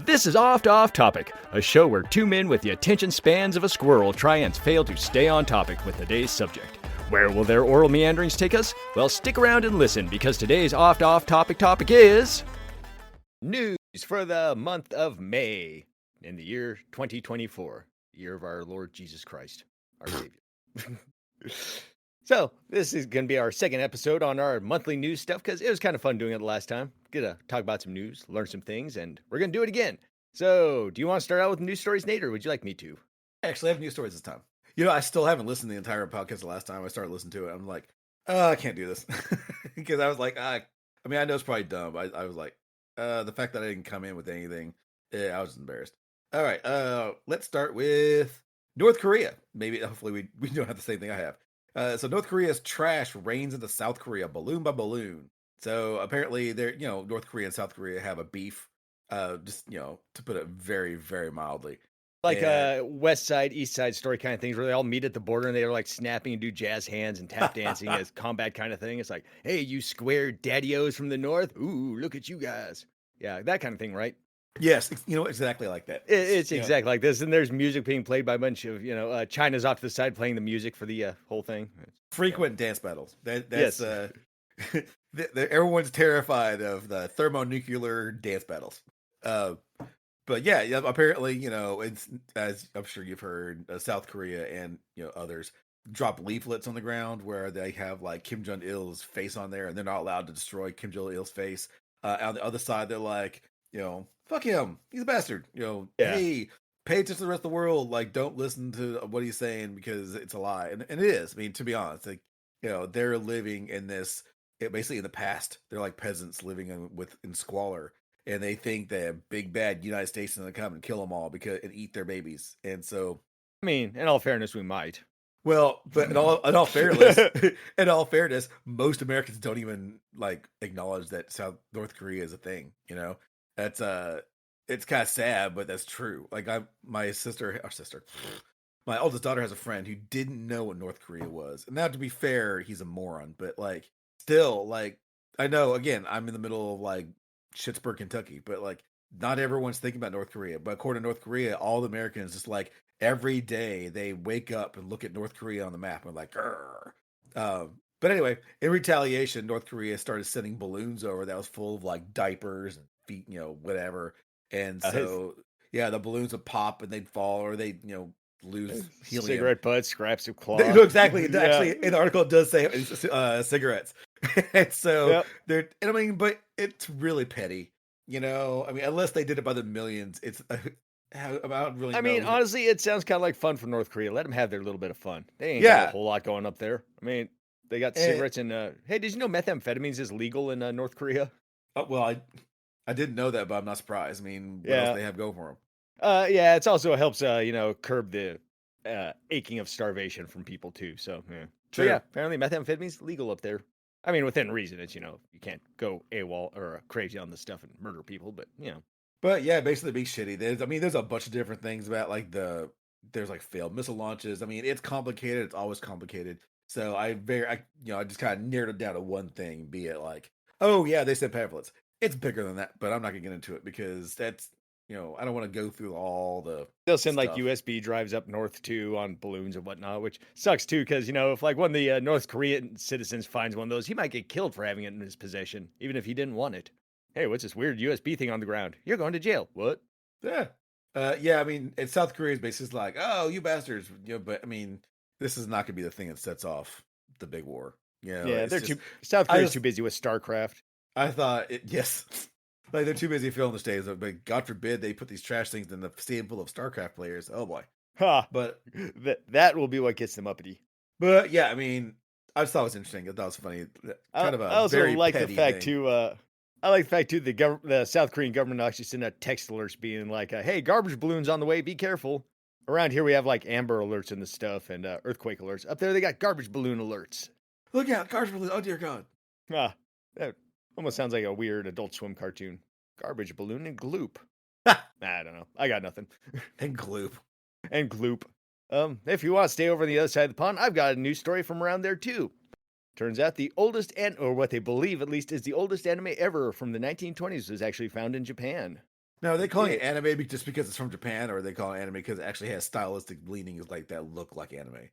This is Oft Off Topic, a show where two men with the attention spans of a squirrel try and fail to stay on topic with today's subject. Where will their oral meanderings take us? Well, stick around and listen, because today's Oft Off Topic is... news for the month of May in the year 2024, the year of our Lord Jesus Christ, our Savior. So, this is going to be our second episode on our monthly news stuff, because it was kind of fun doing it the last time. Gonna talk about some news, learn some things, and we're going to do it again. So, do you want to start out with news stories, Nate, or would you like me to? Actually, I have news stories this time. You know, I still haven't listened to the entire podcast the last time I started listening to it. I'm like, I can't do this. Because I was like, I know it's probably dumb. I was like, the fact that I didn't come in with anything, I was embarrassed. All right, let's start with North Korea. Maybe, hopefully, we don't have the same thing I have. So North Korea's trash rains into South Korea, balloon by balloon. So apparently, North Korea and South Korea have a beef. Just to put it very, very mildly, like West Side, East Side story kind of things, where they all meet at the border and they're like snapping and do jazz hands and tap dancing as combat kind of thing. It's like, hey, you square daddy-os from the north, ooh, look at you guys. Yeah, that kind of thing, right? Yes, exactly like that. It's exactly like this, and there's music being played by a bunch of, China's off to the side playing the music for the whole thing. Frequent dance battles. That's yes. Everyone's terrified of the thermonuclear dance battles. But yeah, apparently, it's, as I'm sure you've heard, South Korea and others drop leaflets on the ground where they have like Kim Jong-il's face on there, and they're not allowed to destroy Kim Jong-il's face. On the other side, they're like, fuck him, he's a bastard. Hey, pay attention to the rest of the world. Like, don't listen to what he's saying because it's a lie, and it is. I mean, to be honest, like, they're living in this. Basically, in the past, they're like peasants living in squalor. And they think that big bad United States is going to come and kill them all and eat their babies. And so, I mean, in all fairness, we might. Well, but in all fairness, most Americans don't even like acknowledge that North Korea is a thing. That's it's kind of sad, but that's true. Like my oldest daughter has a friend who didn't know what North Korea was. And now, to be fair, he's a moron. But like, still, like, I know. Again, I'm in the middle of like Pittsburgh, Kentucky, but like not everyone's thinking about North Korea. But according to North Korea, all the Americans just like every day they wake up and look at North Korea on the map and like, but anyway, in retaliation, North Korea started sending balloons over that was full of like diapers and feet, whatever. And so the balloons would pop and they'd fall, or they'd lose helium. Cigarette butts, scraps of cloth. No, exactly. Actually, in the article it does say cigarettes. And so but it's really petty, unless they did it by the millions. It's I don't really know. I mean, honestly, it sounds kind of like fun for North Korea. Let them have their little bit of fun. They ain't got a whole lot going up there. I mean, they got cigarettes and hey, did you know methamphetamines is legal in North Korea? Well, I didn't know that, but I'm not surprised. I mean, what else they have go for them? It also helps curb the aching of starvation from people too. So yeah. Sure. So yeah, apparently methamphetamines legal up there. I mean, within reason. It's, you can't go AWOL or crazy on the stuff and murder people, but, But yeah, basically be shitty. There's a bunch of different things about like there's like failed missile launches. I mean, it's complicated. It's always complicated. So I just kind of narrowed it down to one thing, be it like, oh yeah, they sent pamphlets. It's bigger than that, but I'm not gonna get into it because that's, I don't want to go through all the. They'll send stuff. Like USB drives up north too on balloons and whatnot, which sucks too because if like one of the North Korean citizens finds one of those, he might get killed for having it in his possession, even if he didn't want it. Hey, what's this weird USB thing on the ground? You're going to jail. What? Yeah, I mean, and South Korea is basically like, oh, you bastards, but I mean, this is not gonna be the thing that sets off the big war. South Korea's too busy with StarCraft. I thought yes. Like, they're too busy filling the stadiums, but God forbid they put these trash things in the stadium full of StarCraft players. Oh boy. But that will be what gets them uppity. But yeah, I mean, I just thought it was interesting. I thought it was funny. Kind of a I also very like petty the fact thing. I like the fact too the South Korean government actually sent out text alerts being like, "Hey, garbage balloons on the way. Be careful." Around here we have like Amber alerts and the stuff and earthquake alerts. Up there they got garbage balloon alerts. Look out, garbage balloon! Oh dear God. That almost sounds like a weird Adult Swim cartoon. Garbage balloon and gloop. I don't know. I got nothing. And gloop. And gloop. If you want to stay over on the other side of the pond, I've got a news story from around there too. Turns out the oldest, or what they believe at least, is the oldest anime ever from the 1920s was actually found in Japan. Now, are they calling it anime just because it's from Japan, or are they calling it anime because it actually has stylistic leanings like that look like anime?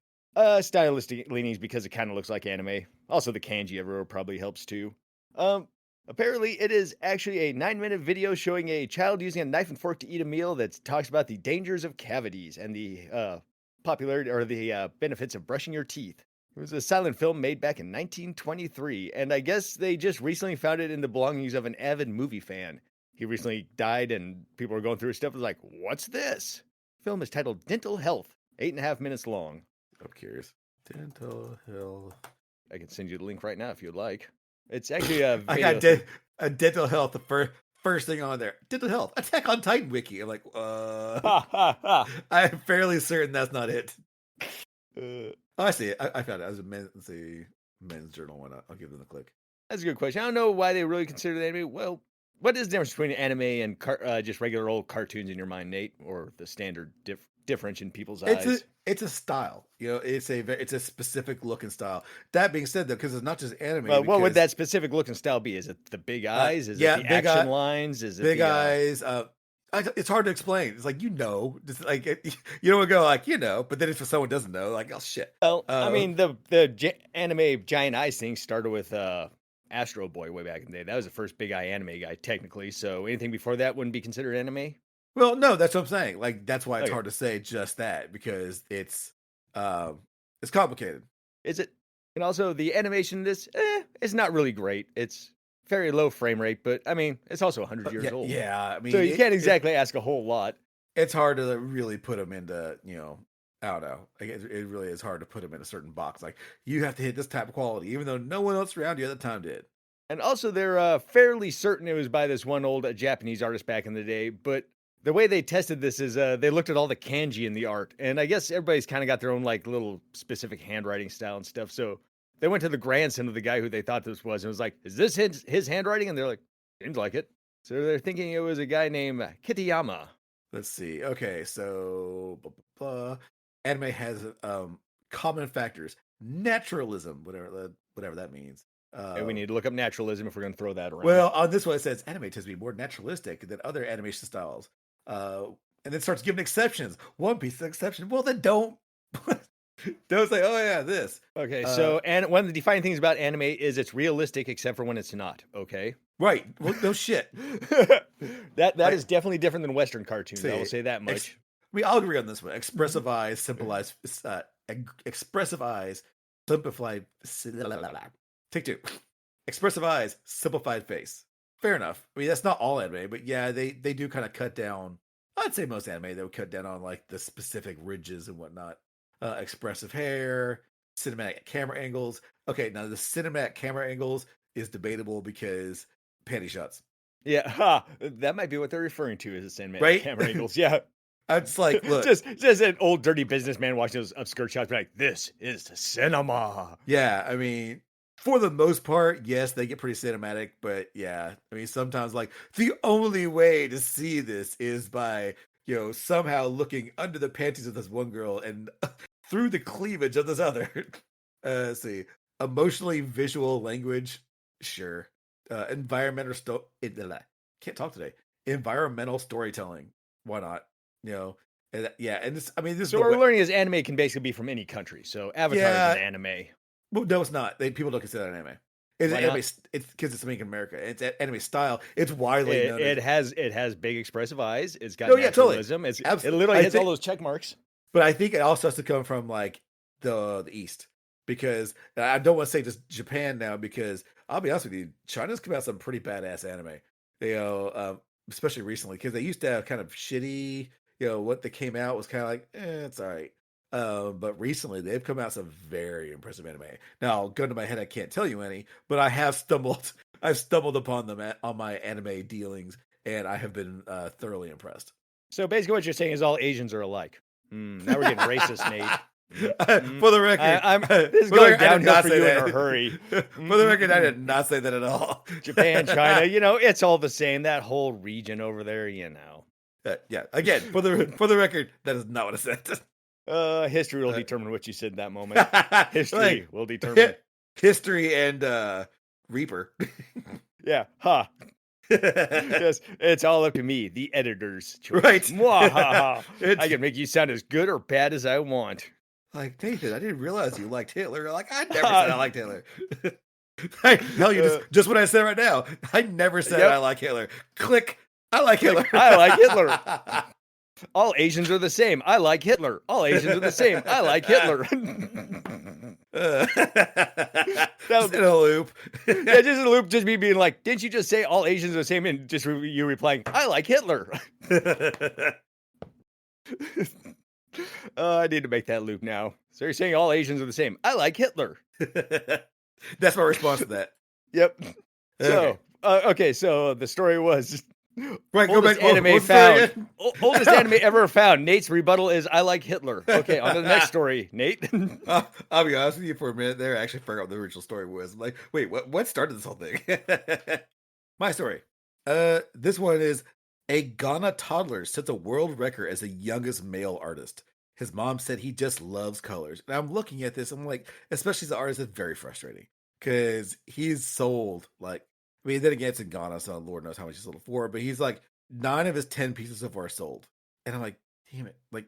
Stylistic leanings because it kind of looks like anime. Also, the kanji everywhere probably helps too. Um, Apparently, it is actually a 9-minute video showing a child using a knife and fork to eat a meal that talks about the dangers of cavities and the popularity or the benefits of brushing your teeth. It was a silent film made back in 1923, and I guess they just recently found it in the belongings of an avid movie fan. He recently died, and people were going through his stuff. It was like, what's this? The film is titled Dental Health, 8.5 minutes long. I'm curious. Dental Health. I can send you the link right now if you'd like. It's actually a I video. got a Dental Health, the first thing on there. Dental Health, Attack on Titan wiki. I'm like, I'm fairly certain that's not it. I see it. I found it. As a men's journal. Why not? I'll give them a click. That's a good question. I don't know why they really consider it anime. Well, what is the difference between anime and just regular old cartoons in your mind, Nate, or the standard difference in people's eyes? It's a style, it's a specific look and style. That being said, though, because it's not just anime. Well, what would that specific look and style be? Is it the big eyes? Is it the action lines? Is it big eyes? It's hard to explain. It's like just like you don't go like but then if someone doesn't know, like oh shit. Well, I mean the anime giant eyes thing started with Astro Boy way back in the day. That was the first big eye anime guy technically. So anything before that wouldn't be considered anime. Well, no, that's what I'm saying. Like that's why it's hard to say just that because it's complicated. Is it? And also the animation in this is not really great. It's very low frame rate, but I mean it's also 100 years old. Yeah, I mean, so you can't exactly ask a whole lot. It's hard to really put them into I don't know. Like it really is hard to put them in a certain box. Like you have to hit this type of quality, even though no one else around you at the time did. And also, they're fairly certain it was by this one old Japanese artist back in the day, but the way they tested this is they looked at all the kanji in the art, and I guess everybody's kind of got their own like little specific handwriting style and stuff. So they went to the grandson of the guy who they thought this was and was like, "Is this his handwriting?" And they're like, "Seems like it." So they're thinking it was a guy named Kitayama. Let's see. Okay, so anime has common factors: naturalism, whatever that means. And we need to look up naturalism if we're going to throw that around. Well, on this one it says anime tends to be more naturalistic than other animation styles. And then starts giving exceptions. One Piece is an exception. Well, then don't say, oh yeah, this. Okay, so and one of the defining things about anime is it's realistic, except for when it's not. Okay, right? Well, no shit. that is definitely different than Western cartoons. I will say that much. I'll agree on this one. Expressive eyes, simple eyes, expressive eyes, simplified. Take two. Expressive eyes, simplified face. Fair enough. I mean, that's not all anime, but yeah, they do kind of cut down. I'd say most anime, they would cut down on like the specific ridges and whatnot. Expressive hair, cinematic camera angles. Okay, now the cinematic camera angles is debatable because panty shots. Yeah, that might be what they're referring to as cinematic camera angles. Yeah. It's like, look, just an old dirty businessman watching those upskirt shots, be like, "This is cinema." Yeah, I mean, for the most part, yes, they get pretty cinematic, but yeah, I mean, sometimes like the only way to see this is by somehow looking under the panties of this one girl and through the cleavage of this other. Let's see, emotionally visual language, sure. Environmental can't talk today. Environmental storytelling, why not? And this. I mean, this. So what we're learning is anime can basically be from any country. So Avatar is an anime. Well, no, it's not. People don't consider that anime. It's anime. It's because it's made in America. It's anime style. It's widely known. It has big expressive eyes. It's got naturalism. Totally. It literally hits all those check marks. But I think it also has to come from like the East, because I don't want to say just Japan now, because I'll be honest with you, China's come out with some pretty badass anime. Especially recently, because they used to have kind of shitty. What they came out was kind of like, it's all right. But recently they've come out some very impressive anime. Now, gun to my head, I can't tell you any, but I've stumbled upon them on my anime dealings, and I have been thoroughly impressed. So basically what you're saying is all Asians are alike. Now we're getting racist, Nate. For the record, this is going downhill for you in a hurry. For the record, I did not say that at all. Japan, China, it's all the same. That whole region over there, yeah. Again, for the record, that is not what I said. History will determine what you said in that moment. History will determine. History and Reaper. Yeah. Ha. Yes, it's all up to me, the editor's choice. Right. Mwahaha. It's I can make you sound as good or bad as I want. like, Nathan, I didn't realize you liked Hitler. Like, I never said I liked Hitler. I can tell you just what I said right now. I never said Yep. I like Hitler. Click. I like Hitler. Click, I like Hitler. All Asians are the same. I like Hitler. All Asians are the same. I like Hitler. Just in a loop. Yeah, just in a loop, just me being like, didn't you just say all Asians are the same? And just you replying, I like Hitler. I need to make that loop now. So you're saying all Asians are the same. I like Hitler. That's my response to that. Yep. Okay. So, okay, so the story was Right, go oldest back. anime found. Oldest anime ever found. Nate's rebuttal is I like Hitler. Okay, on to the next story, Nate. I'll be honest with you for a minute there. I actually forgot what the original story was. I'm like, wait, what started this whole thing? My story. This one is a Ghana toddler sets a world record as the youngest male artist. His mom said he just loves colors. And I'm looking at this, I'm like, especially as an artist, it's very frustrating. Because he's sold like, I mean, then again, it's in Ghana, so Lord knows how much he's sold it for, but he's like 9 of his 10 pieces so far sold. And I'm like, damn it. Like,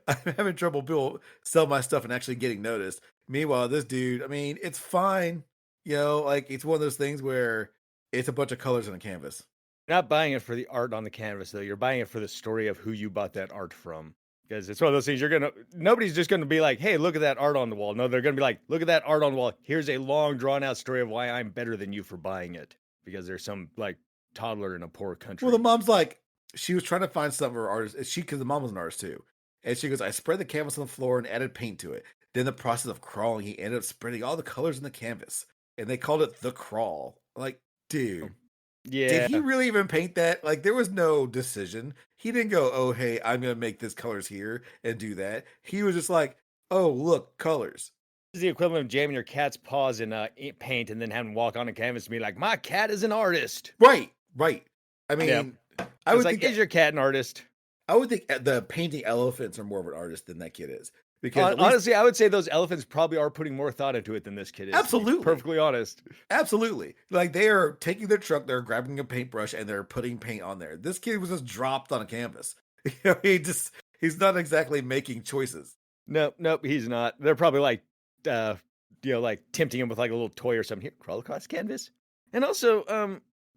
I'm having trouble people sell my stuff and actually getting noticed. Meanwhile, this dude, I mean, it's fine. You know, like it's one of those things where it's a bunch of colors on a canvas. You're not buying it for the art on the canvas, though. You're buying it for the story of who you bought that art from. Because it's one of those things nobody's just gonna be like, hey, look at that art on the wall. No, they're gonna be like, look at that art on the wall. Here's a long drawn out story of why I'm better than you for buying it. Because there's some like toddler in a poor country. Well, the mom's like, she was trying to find some of her artists. Because the mom was an artist too. And she goes, I spread the canvas on the floor and added paint to it. Then the process of crawling, he ended up spreading all the colors in the canvas. And they called it the crawl. Like, dude. Yeah. Did he really even paint that? Like, there was no decision. He didn't go, oh, hey, I'm going to make this colors here and do that. He was just like, oh, look, colors. This is the equivalent of jamming your cat's paws in paint and then having him walk on a canvas and be like, my cat is an artist. Right. I mean, yeah. I would think, think is your cat an artist? I would think the painting elephants are more of an artist than that kid is. Because honestly, I would say those elephants probably are putting more thought into it than this kid is. Absolutely. Perfectly honest. Absolutely. Like they are taking their truck, they're grabbing a paintbrush and they're putting paint on there. This kid was just dropped on a canvas. He's not exactly making choices. Nope, he's not. They're probably like, like tempting him with like a little toy or something. Here, crawl across canvas. And also,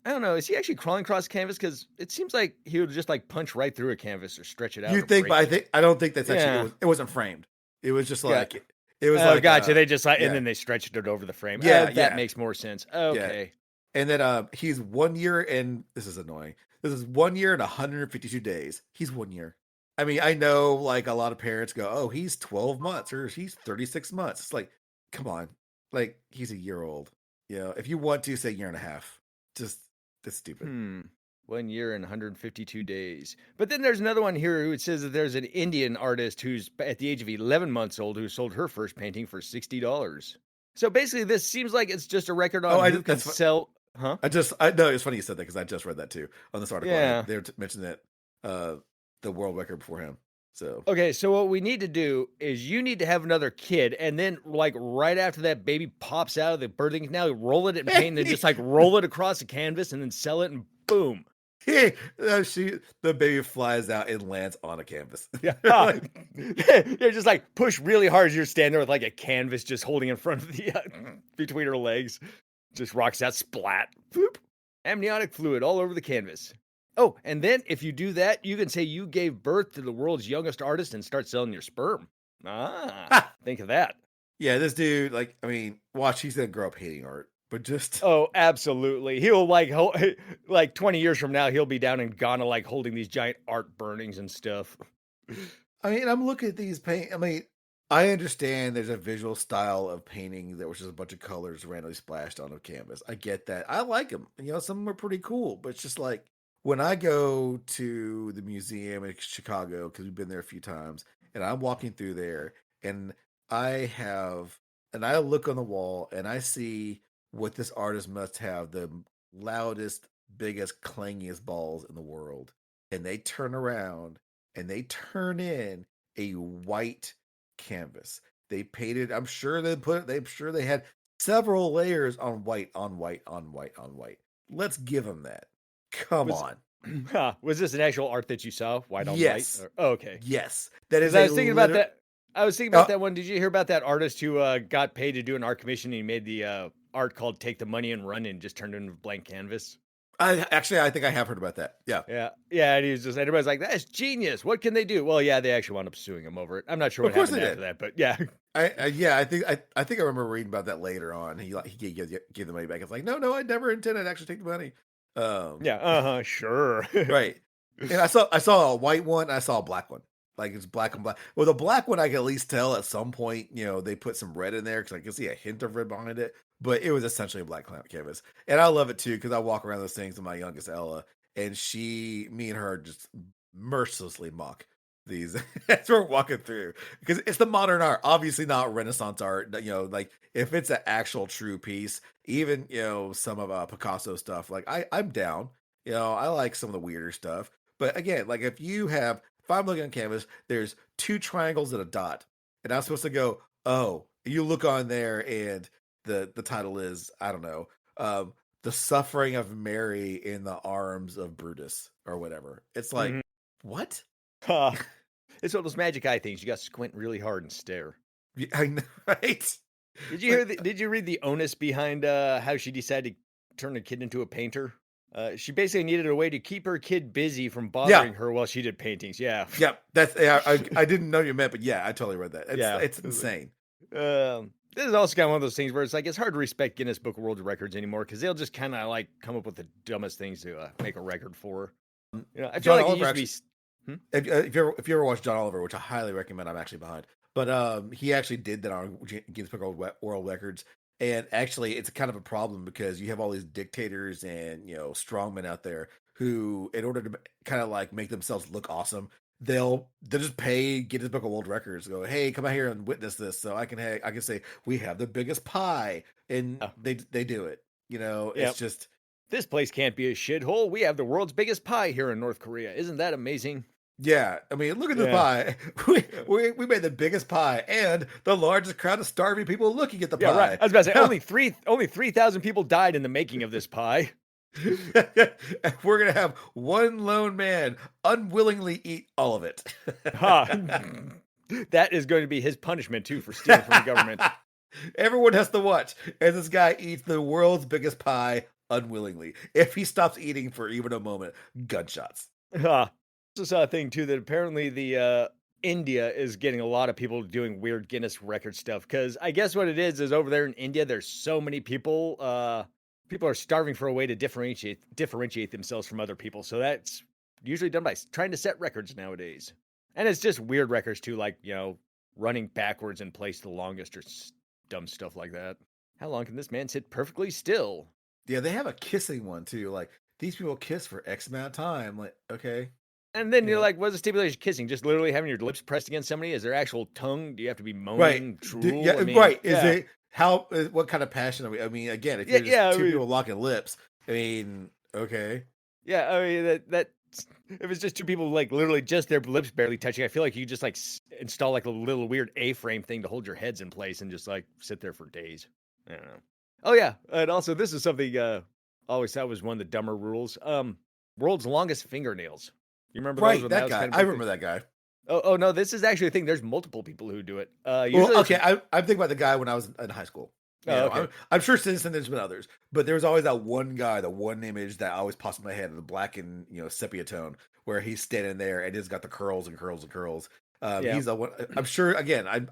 I don't know, is he actually crawling across canvas? Because it seems like he would just like punch right through a canvas or stretch it out. You think, but I don't think that's actually, it wasn't framed. It was just like, it was like, gotcha. They just and then they stretched it over the frame. That makes more sense. Okay. Yeah. And then he's 1 year and this is annoying. This is 1 year and 152 days. He's 1 year. I mean, I know like a lot of parents go, oh, he's 12 months or he's 36 months. It's like, come on. Like he's a year old. You know, if you want to say year and a half, just that's stupid. 1 year and 152 days. But then there's another one here who says that there's an Indian artist who's at the age of 11 months old who sold her first painting for $60. So basically, this seems like it's just a record on who can sell. Huh? I know it's funny you said that because I just read that too on this article. Yeah. They were mentioning that the world record before him. So okay, so what we need to do is you need to have another kid, and then like right after that baby pops out of the birthing canal, roll it in paint, and then just like roll it across the canvas, and then sell it, and boom. The baby flies out and lands on a canvas. Yeah, you're just like push really hard as you're standing there with like a canvas just holding in front of the between her legs, just rocks out, splat, boop, amniotic fluid all over the canvas. Oh, and then if you do that, you can say you gave birth to the world's youngest artist and start selling your sperm. Think of that. Yeah, this dude, like, I mean, watch, he's gonna grow up hating art. But just absolutely, he'll like 20 years from now, he'll be down in Ghana like holding these giant art burnings and stuff. I mean, I'm looking at these paint. I mean, I understand there's a visual style of painting that was just a bunch of colors randomly splashed on a canvas. I get that. I like them. You know, some of them are pretty cool. But it's just like when I go to the museum in Chicago because we've been there a few times, and I'm walking through there, and I look on the wall and I see what this artist must have the loudest, biggest, clangiest balls in the world. And they turn around and they turn in a white canvas. They painted, I'm sure they had several layers on white, on white, on white, on white. Let's give them that. Come Was on. was this an actual art that you saw, white on white? Yes. Oh, okay. Yes. That Because is I a was thinking about liter that. I was thinking about that one. Did you hear about that artist who got paid to do an art commission? And he made the art called "Take the Money and Run" and just turned it into a blank canvas. I think I have heard about that. Yeah. Yeah, yeah. And he was just everybody's like, "That's genius. What can they do?" Well, yeah, they actually wound up suing him over it. I'm not sure Of what course they happened after did. that, but yeah, Yeah, I think I remember reading about that later on. He gave the money back. It's like, no, I never intended to actually take the money. Um, yeah, sure. right. And I saw a white one. And I saw a black one. Like it's black and black. Well, the black one I can at least tell at some point. They put some red in there because I can see a hint of red behind it. But it was essentially a black canvas, and I love it too because I walk around those things with my youngest Ella, and me and her just mercilessly mock these as we're walking through because it's the modern art, obviously not Renaissance art. Like if it's an actual true piece, even some of Picasso stuff, like I'm down. I like some of the weirder stuff, but again, like if I'm looking on canvas, there's two triangles and a dot, and I'm supposed to go, oh, you look on there and the title is, I don't know, the suffering of Mary in the arms of Brutus or whatever. It's like, Mhm. what? It's one of those magic eye things. You got to squint really hard and stare. I know, right? Did you Did you read the onus behind how she decided to turn a kid into a painter? She basically needed a way to keep her kid busy from Yeah, bothering her while she did paintings. Yeah, yeah. I didn't know you meant, but yeah, I totally read that. yeah. It's insane. This is also kind of one of those things where it's like it's hard to respect Guinness Book of World Records anymore because they'll just kind of like come up with the dumbest things to make a record for. I feel John like it Oliver used to be. actually, if you ever watch John Oliver, which I highly recommend, I'm actually behind. But he actually did that on Guinness Book of World Records, and actually, it's kind of a problem because you have all these dictators and strongmen out there who, in order to kind of like make themselves look awesome, they'll just pay Guinness Book of World Records. Go, hey, come out here and witness this, so I can say we have the biggest pie, and Oh, they do it. yeah, It's just. this place can't be a shithole. We have the world's biggest pie here in North Korea. Isn't that amazing? Yeah, I mean, look at the Yeah. pie. We made the biggest pie and the largest crowd of starving people looking at the Yeah, right. pie. I was about to say only 3,000 people died in the making of this pie. And we're gonna have one lone man unwillingly eat all of it. Ha! That is going to be his punishment too for stealing from the government. Everyone has to watch as this guy eats the world's biggest pie unwillingly. If he stops eating for even a moment, gunshots. Ha! Also saw a thing too that apparently the India is getting a lot of people doing weird Guinness record stuff because I guess what it is over there in India there's so many people. People are starving for a way to differentiate themselves from other people. So that's usually done by trying to set records nowadays. And it's just weird records too, like running backwards in place the longest or dumb stuff like that. How long can this man sit perfectly still? Yeah, they have a kissing one too. Like these people kiss for X amount of time. Like, okay. And then you're Yeah. like, what's the stipulation? Kissing? Just literally having your lips pressed against somebody? Is there actual tongue? Do you have to be Right. moaning, drool? Yeah, I mean, right. Is yeah, it what kind of passion are we? I mean, again, if yeah, you're just yeah. I two mean, people locking lips, I mean, okay. yeah. I mean that if it's just two people like literally just their lips barely touching, I feel like you just like install like a little weird A-frame thing to hold your heads in place and just like sit there for days. I don't know. Oh yeah, and also this is something I always thought was one of the dumber rules. World's longest fingernails. You remember those Right, when that that was guy. kind of I a big thing? remember that guy. Oh no, this is actually a thing. There's multiple people who do it. Well, Usually it's okay, I'm thinking about the guy when I was in high school. oh, okay. I'm sure since then there's been others, but there was always that one guy, the one image that always pops in my head, the black and sepia tone, where he's standing there and he's got the curls and curls and curls. Yeah. He's the one. I'm sure. Again, I'm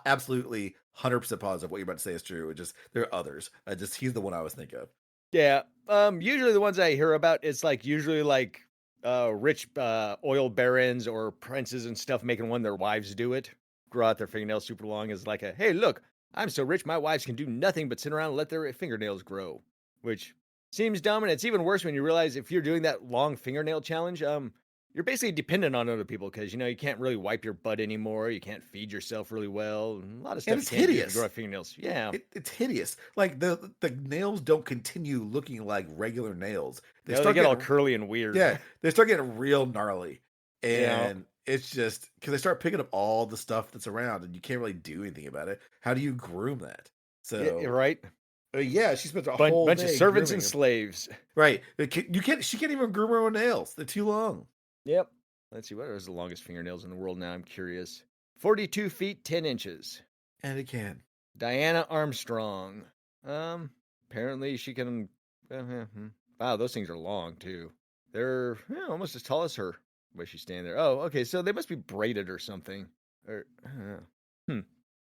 absolutely 100% positive what you're about to say is true. It just there are others. He's the one I was thinking of. Yeah. Usually the ones I hear about, it's like usually like rich oil barons or princes and stuff making one of their wives do it. Grow out their fingernails super long is like a hey, look, I'm so rich my wives can do nothing but sit around and let their fingernails grow. Which seems dumb, and it's even worse when you realize if you're doing that long fingernail challenge, you're basically dependent on other people because you can't really wipe your butt anymore. You can't feed yourself really well. A lot of stuff And you it's can't do if you grow hideous. out fingernails. Yeah. It's hideous. Like the nails don't continue looking like regular nails. They No, they start get all getting curly and weird. yeah, they start getting real gnarly, Yeah. and it's just because they start picking up all the stuff that's around, and you can't really do anything about it. How do you groom that? Yeah, So right. Yeah, she spent a whole bunch of day servants and grooming him. slaves. Right. You can't. She can't even groom her own nails. They're too long. Yep. Let's see, what are the longest fingernails in the world now? I'm curious. 42 feet, 10 inches. And it can. Diana Armstrong. Apparently she can. Wow, those things are long too. They're almost as tall as her. Why she's standing there? Oh, okay. So they must be braided or something. Or I don't know.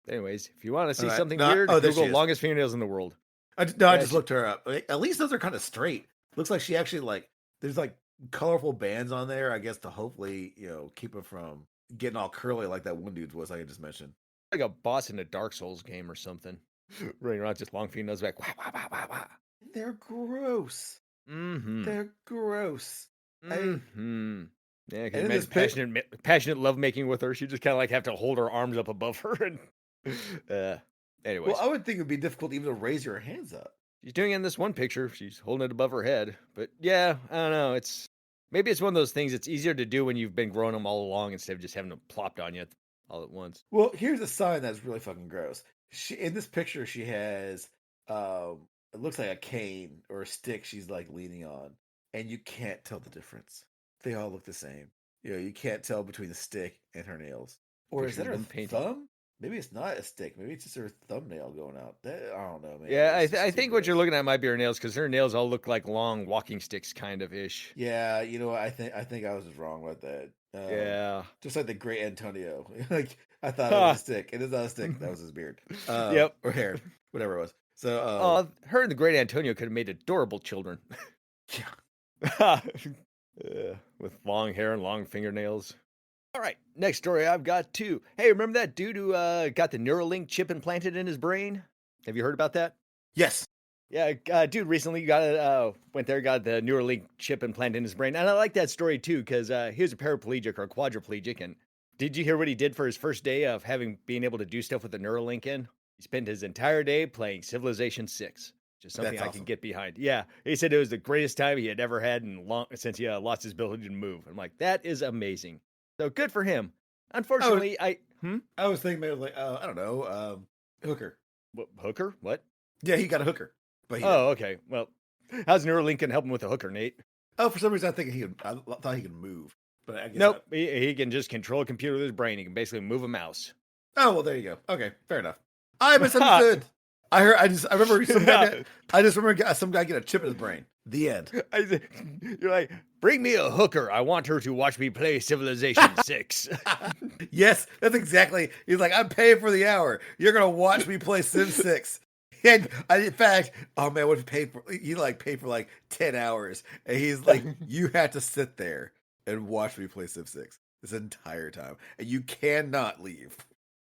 Anyways, if you want to see something weird, Google longest fingernails in the world. I just looked her up. At least those are kind of straight. Looks like she actually there's colorful bands on there, I guess, to hopefully keep it from getting all curly like that one dude's was, like I just mentioned. Like a boss in a Dark Souls game or something. Running around just long fingernails back. Wah, wah, wah, wah, wah. They're gross. Mm-hmm. They're gross. Mm-hmm. Yeah, because imagine passionate lovemaking with her. She just kind of have to hold her arms up above her. And anyways. Well, I would think it would be difficult even to raise your hands up. She's doing it in this one picture. She's holding it above her head. But yeah, I don't know. Maybe it's one of those things it's easier to do when you've been growing them all along instead of just having them plopped on you all at once. Well, here's a sign that's really fucking gross. In this picture, she has it looks like a cane or a stick she's leaning on, and you can't tell the difference. They all look the same. You can't tell between the stick and her nails. Or is that her thumb? Maybe it's not a stick. Maybe it's just her thumbnail going out. I don't know, man. Yeah, I think what you're looking at might be her nails, because her nails all look like long walking sticks, kind of ish. Yeah, I think I was just wrong about that. Yeah, just like the great Antonio. I thought it was a stick. It is not a stick. That was his beard. Yep, or hair, whatever it was. So, her and the great Antonio could have made adorable children. Yeah. With long hair and long fingernails. All right, next story I've got too. Hey, remember that dude who got the Neuralink chip implanted in his brain? Have you heard about that? Yes. Yeah, dude recently got the Neuralink chip implanted in his brain. And I like that story too, because he was a paraplegic or a quadriplegic. And did you hear what he did for his first day of being able to do stuff with the Neuralink in? He spent his entire day playing Civilization 6. Just something I can get behind. Yeah, he said it was the greatest time he had ever had since he lost his ability to move. I'm like, that is amazing. So good for him. Unfortunately, I was thinking maybe I don't know, hooker. What, hooker? What? Yeah, he got a hooker. But okay. Well, how's Neuralink gonna help him with a hooker, Nate? Oh, for some reason I thought he could move, but I guess nope. He can just control a computer with his brain. He can basically move a mouse. Oh well, there you go. Okay, fair enough. I misunderstood. I remember some guy get a chip in his brain. The end. You're like, bring me a hooker. I want her to watch me play Civilization 6. Yes, that's exactly. He's like, I'm paying for the hour. You're gonna watch me play Sim 6. And in fact, oh man, what he paid for? He paid for 10 hours, and he's like, you have to sit there and watch me play Sim 6 this entire time, and you cannot leave.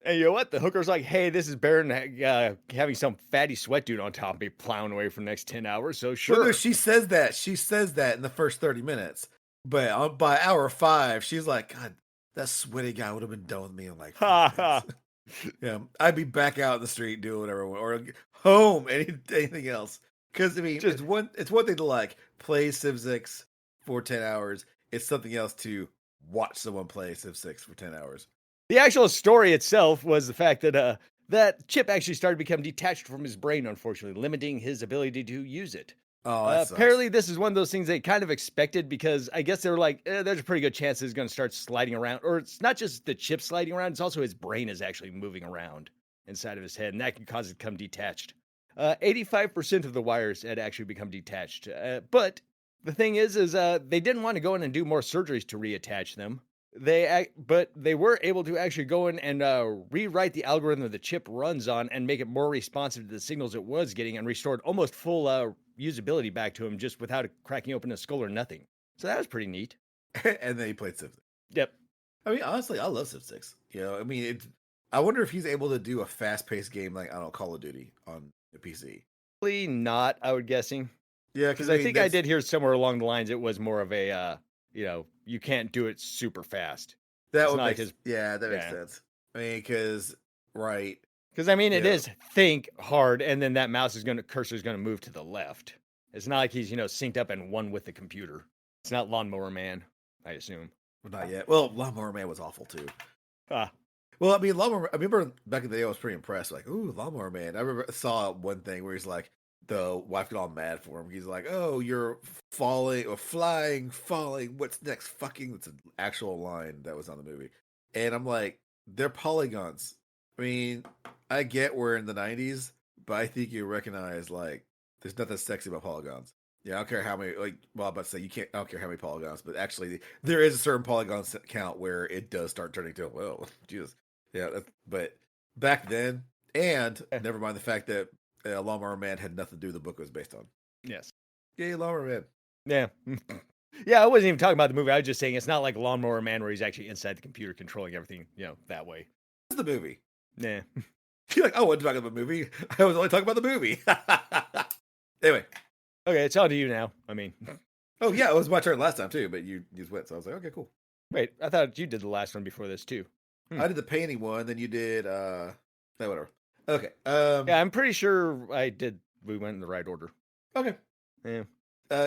And you know what? The hooker's like, hey, this is better than having some fatty sweat dude on top of me plowing away for the next 10 hours, so sure. Well, no, she says that in the first 30 minutes. But by hour 5, she's like, God, that sweaty guy would have been done with me in 5 minutes. Yeah, I'd be back out in the street doing whatever, or home, anything else. Because, I mean, it's one thing to play Civ 6 for 10 hours. It's something else to watch someone play Civ 6 for 10 hours. The actual story itself was the fact that that chip actually started to become detached from his brain, unfortunately, limiting his ability to use it. Oh, apparently this is one of those things they kind of expected, because I guess they were like, there's a pretty good chance it's going to start sliding around. Or it's not just the chip sliding around, it's also his brain is actually moving around inside of his head, and that can cause it to become detached. 85% of the wires had actually become detached. But the thing is they didn't want to go in and do more surgeries to reattach them. But they were able to actually go in and rewrite the algorithm that the chip runs on and make it more responsive to the signals it was getting, and restored almost full usability back to him just without cracking open a skull or nothing. So that was pretty neat. And then he played Civ 6. Yep. I mean, honestly, I love Civ 6. I wonder if he's able to do a fast-paced game like, I don't know, Call of Duty on the PC. Probably not, I would guessing. Yeah, because I think I did hear somewhere along the lines it was more of a you can't do it super fast. That makes sense. I mean, because it is think hard, and then that cursor's gonna move to the left. It's not like he's synced up and one with the computer. It's not Lawnmower Man, I assume. Well, not yet. Well, Lawnmower Man was awful too. Well, I mean, I remember back in the day I was pretty impressed. Like, ooh, Lawnmower Man. I saw one thing where he's like, the wife got all mad for him. He's like, "Oh, you're falling or flying, falling. What's next? Fucking." It's an actual line that was on the movie, and I'm like, "They're polygons." I mean, I get we're in the '90s, but I think you recognize like there's nothing sexy about polygons. Yeah, I don't care how many. Like, well, I'm about to say you can't. I don't care how many polygons, but actually, there is a certain polygon count where it does start turning to well, Jesus, yeah. But back then, and never mind the fact that Lawnmower Man had nothing to do with the book it was based on. Yes. Yay, Lawnmower Man. Yeah. Yeah, I wasn't even talking about the movie. I was just saying it's not like Lawnmower Man where he's actually inside the computer controlling everything, that way. What's the movie? Yeah. You're like, I wasn't talking about the movie. I was only talking about the movie. Anyway. Okay, it's on to you now. I mean. Oh, yeah, it was my turn last time, too, but you just went, so I was like, okay, cool. Wait, I thought you did the last one before this, too. I did the painting one, then you did, whatever. Okay. Yeah, I'm pretty sure we went in the right order. Okay. Yeah.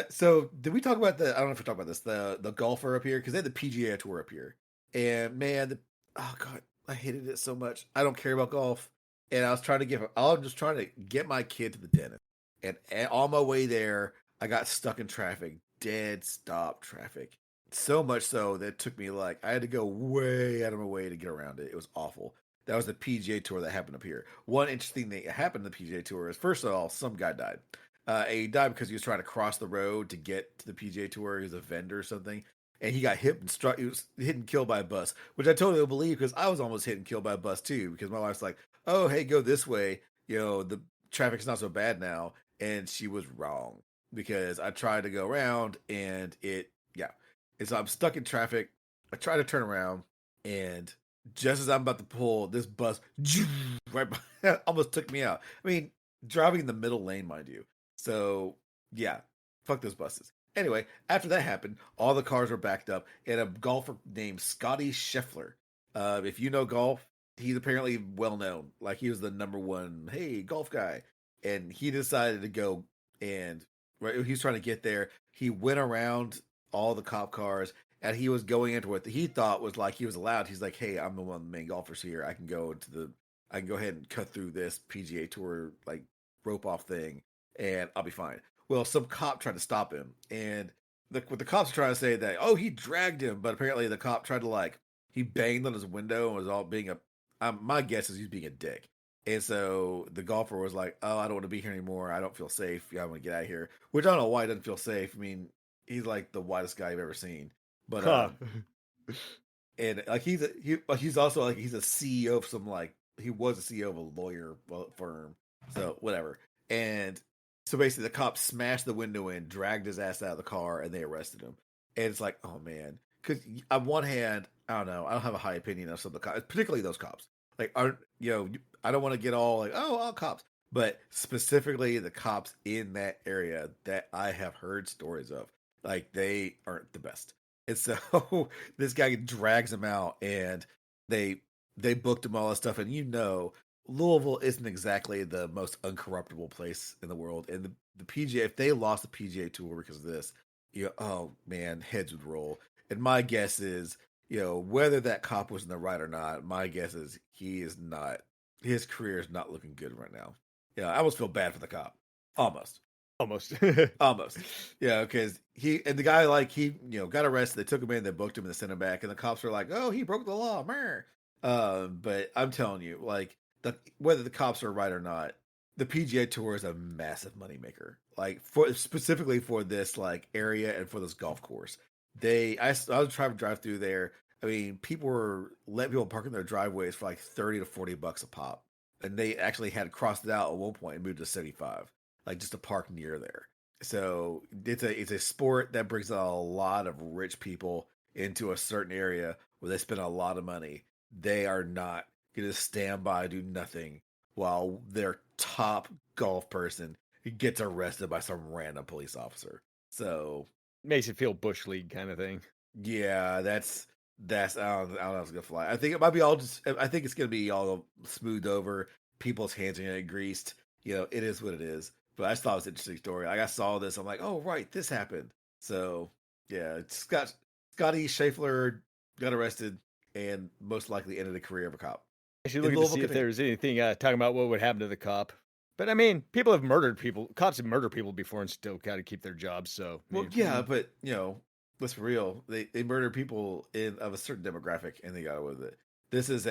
So did we talk about I don't know if we talked about this, the golfer up here? Because they had the PGA Tour up here. And man, oh God, I hated it so much. I don't care about golf. And I was just trying to get my kid to the dentist. And on my way there, I got stuck in traffic, dead stop traffic. So much so that it took me I had to go way out of my way to get around it. It was awful. That was the PGA Tour that happened up here. One interesting thing that happened in the PGA Tour is, first of all, some guy died. He died because he was trying to cross the road to get to the PGA Tour. He was a vendor or something, and he got hit and struck. He was hit and killed by a bus, which I totally believe because I was almost hit and killed by a bus too. Because my wife's like, "Oh, hey, go this way. The traffic's not so bad now," and she was wrong because I tried to go around and and so I'm stuck in traffic. I try to turn around, and just as I'm about to pull, this bus right almost took me out. I mean, driving in the middle lane, mind you. So yeah, fuck those buses. Anyway, after that happened, all the cars were backed up, and a golfer named Scotty Scheffler. If you know golf, he's apparently well known. Like he was the number one, hey, golf guy, and he decided to go and he was trying to get there. He went around all the cop cars, and he was going into what he thought was like he was allowed. He's like, hey, I'm the one of the main golfers here. I can go ahead and cut through this PGA Tour rope off thing, and I'll be fine. Well, some cop tried to stop him, and what the cops are trying to say that, oh, he dragged him, but apparently the cop tried to he banged on his window and was all being my guess is he's being a dick. And so the golfer was like, oh, I don't want to be here anymore. I don't feel safe. Yeah, I want to get out of here. Which I don't know why he doesn't feel safe. I mean, he's like the whitest guy I've ever seen. But and he's also he's a CEO of some he was a CEO of a lawyer firm. So whatever. And so basically the cops smashed the window in, dragged his ass out of the car, and they arrested him. And it's like, oh man. Because on one hand, I don't know, I don't have a high opinion of some of the cops, particularly those cops. I don't want to get all all cops, but specifically the cops in that area that I have heard stories of, they aren't the best. And so this guy drags him out, and they booked him all this stuff. And Louisville isn't exactly the most uncorruptible place in the world. And the PGA, if they lost the PGA Tour because of this, oh man, heads would roll. And my guess is, whether that cop was in the right or not, my guess is his career is not looking good right now. Yeah, I almost feel bad for the cop. Almost. Almost. Yeah, because the guy got arrested. They took him in, they booked him, and they sent him back. And the cops were like, "Oh, he broke the law." But I'm telling you, whether the cops are right or not, the PGA Tour is a massive moneymaker. Specifically for this area and for this golf course. I was trying to drive through there. I mean, people were letting people park in their driveways for $30 to $40 a pop, and they actually had crossed it out at one point and moved to 75. Just to park near there. So it's a sport that brings a lot of rich people into a certain area where they spend a lot of money. They are not going to stand by, do nothing while their top golf person gets arrested by some random police officer. So makes it feel Bush League kind of thing. Yeah, that's I don't know how it's gonna fly. I think it might be I think it's gonna be all smoothed over. People's hands are gonna get greased. It is what it is. But I just thought it was an interesting story. I saw this. I'm like, oh, right, this happened. So, yeah, Scotty Scheffler got arrested and most likely ended the career of a cop. I should look to see if there's anything talking about what would happen to the cop. But I mean, people have murdered people. Cops have murdered people before and still got to keep their jobs. So, Well, yeah, but let's be real. They murder people of a certain demographic, and they got away with it. This is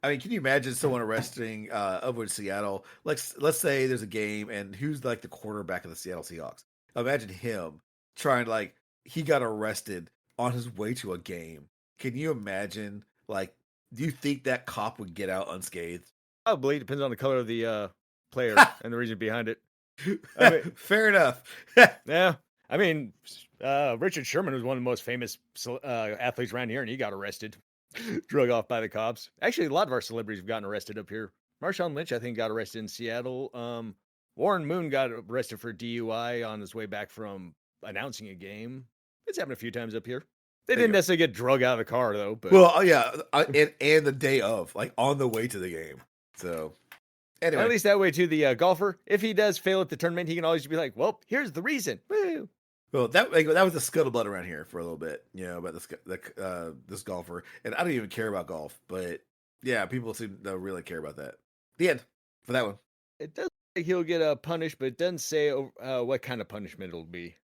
I mean, can you imagine someone arresting over in Seattle? Like, let's say there's a game, and who's like the quarterback of the Seattle Seahawks? Imagine him trying to he got arrested on his way to a game. Can you imagine? Like, do you think that cop would get out unscathed? Probably depends on the color of the player and the reason behind it. I mean, fair enough. Yeah, I mean, Richard Sherman was one of the most famous athletes around here, and he got arrested, drug off by the cops. Actually, a lot of our celebrities have gotten arrested up here. Marshawn Lynch, I think, got arrested in Seattle. Warren Moon got arrested for DUI on his way back from announcing a game. It's happened a few times up here. They didn't necessarily get drug out of the car though. But well, yeah, and the day of, like on the way to the game. So anyway, at least that way too. The golfer, if he does fail at the tournament, he can always be like, "Well, here's the reason." Woo. Well, that was the scuttlebutt around here for a little bit, about this golfer, and I don't even care about golf, but yeah, people seem to really care about that. The end for that one. It does say he'll get punished, but it doesn't say what kind of punishment it'll be.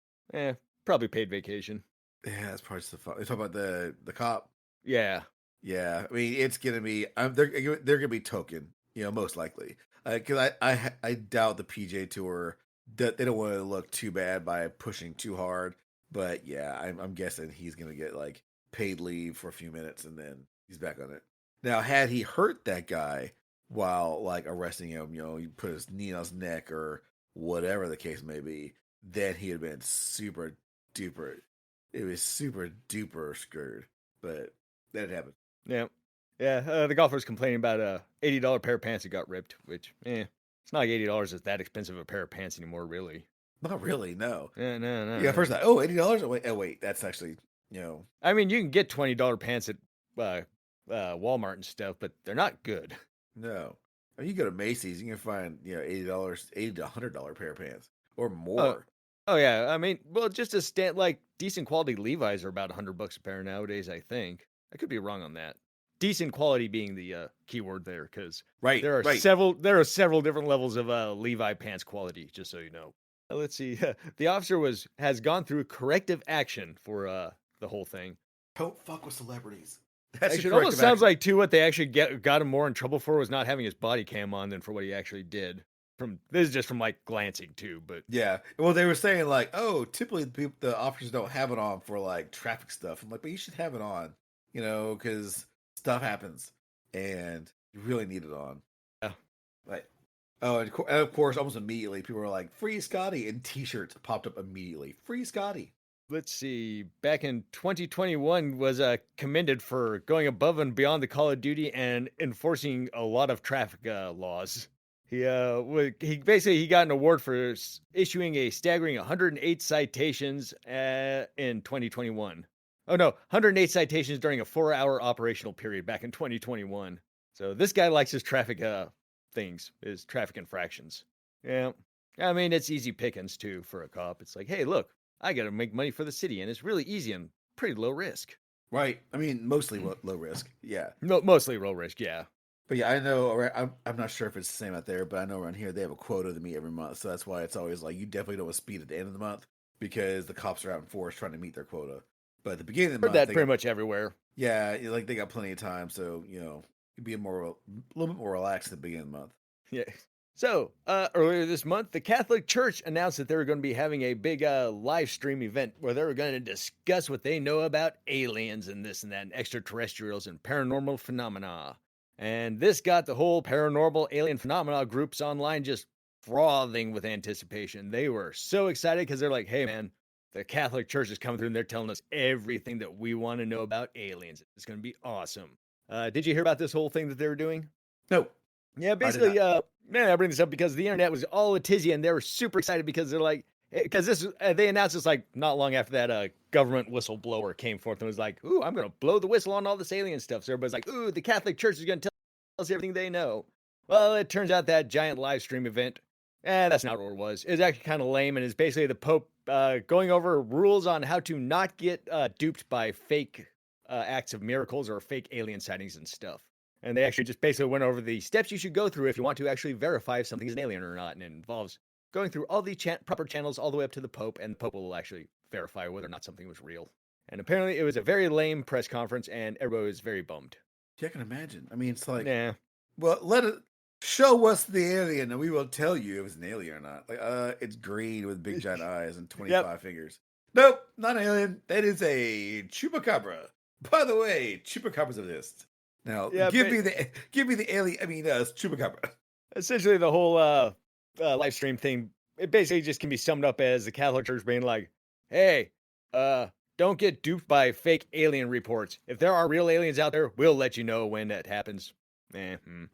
Probably paid vacation. Yeah, that's probably just the fun. You talk about the cop. Yeah. I mean, it's gonna be. They're gonna be token. Most likely, because I doubt the PJ Tour. They don't want to look too bad by pushing too hard. But yeah, I'm guessing he's gonna get paid leave for a few minutes and then he's back on it. Now, had he hurt that guy while arresting him, he put his knee on his neck or whatever the case may be, then he had been super duper. It was super duper screwed, but that happened. Yeah. The golfer's complaining about a $80 pair of pants that got ripped, which, it's not like $80 is that expensive a pair of pants anymore, really. Not really, no. Yeah, no. Yeah, first $80? Wait, that's actually, I mean, you can get $20 pants at Walmart and stuff, but they're not good. No. I mean, you go to Macy's, you can find, $80, $80 to $100 pair of pants or more. Oh yeah, I mean, well, just a decent quality Levi's are about $100 a pair nowadays. I think I could be wrong on that. Decent quality being the key word there, because there are several different levels of Levi pants quality. Just so you know. Let's see. The officer has gone through corrective action for the whole thing. Don't fuck with celebrities. It almost sounds like too what they actually got him more in trouble for was not having his body cam on than for what he actually did. This is just from glancing too, but yeah. Well, they were saying typically the officers don't have it on for traffic stuff. I'm like, but you should have it on, because stuff happens and you really need it on. Yeah. And of course, almost immediately people were like, "Free Scotty," and T-shirts popped up immediately. Free Scotty. Let's see. Back in 2021 was commended for going above and beyond the Call of Duty and enforcing a lot of traffic laws. He got an award for issuing a staggering 108 citations in 2021. Oh no, 108 citations during a 4-hour operational period back in 2021. So this guy likes his traffic his traffic infractions. Yeah, I mean it's easy pickings too for a cop. It's like, hey, look, I got to make money for the city, and it's really easy and pretty low risk. Right. I mean, mostly low risk. Yeah. No, mostly low risk. Yeah. But yeah, I know. I'm not sure if it's the same out there, but I know around here they have a quota to meet every month, so that's why it's always you definitely don't want to speed at the end of the month because the cops are out in force trying to meet their quota. But at the beginning of the month, that pretty much everywhere. Yeah, they got plenty of time, so you'd be a little bit more relaxed at the beginning of the month. Yeah. So earlier this month, the Catholic Church announced that they were going to be having a big live stream event where they were going to discuss what they know about aliens and this and that, and extraterrestrials and paranormal phenomena. And this got the whole paranormal alien phenomena groups online just frothing with anticipation. They were so excited because they're like, hey, man, the Catholic Church is coming through and they're telling us everything that we want to know about aliens. It's going to be awesome. Did you hear about this whole thing that they were doing? No. Yeah, basically, I bring this up because the internet was all a tizzy and they were super excited because they're like, because they announced this not long after that government whistleblower came forth and was like, ooh, I'm going to blow the whistle on all this alien stuff. So everybody's like, ooh, the Catholic Church is going to tell us everything they know. Well, it turns out that giant live stream event, that's not what it was. It was actually kind of lame and is basically the Pope going over rules on how to not get duped by fake acts of miracles or fake alien sightings and stuff. And they actually just basically went over the steps you should go through if you want to actually verify if something's an alien or not. And it involves going through all the proper channels all the way up to the Pope, and the Pope will actually verify whether or not something was real. And apparently it was a very lame press conference, and everybody was very bummed. Yeah, I can imagine. I mean, it's like, Nah. well, let it show us the alien, and we will tell you if it's an alien or not. Like, it's green with big giant eyes and 25 fingers. Nope, not an alien. That is a chupacabra. By the way, chupacabras exist. Now, give me the alien. I mean, chupacabra. Essentially, the whole live stream thing, it basically just can be summed up as the Catholic Church being like, "Hey, don't get duped by fake alien reports. If there are real aliens out there, we'll let you know when that happens."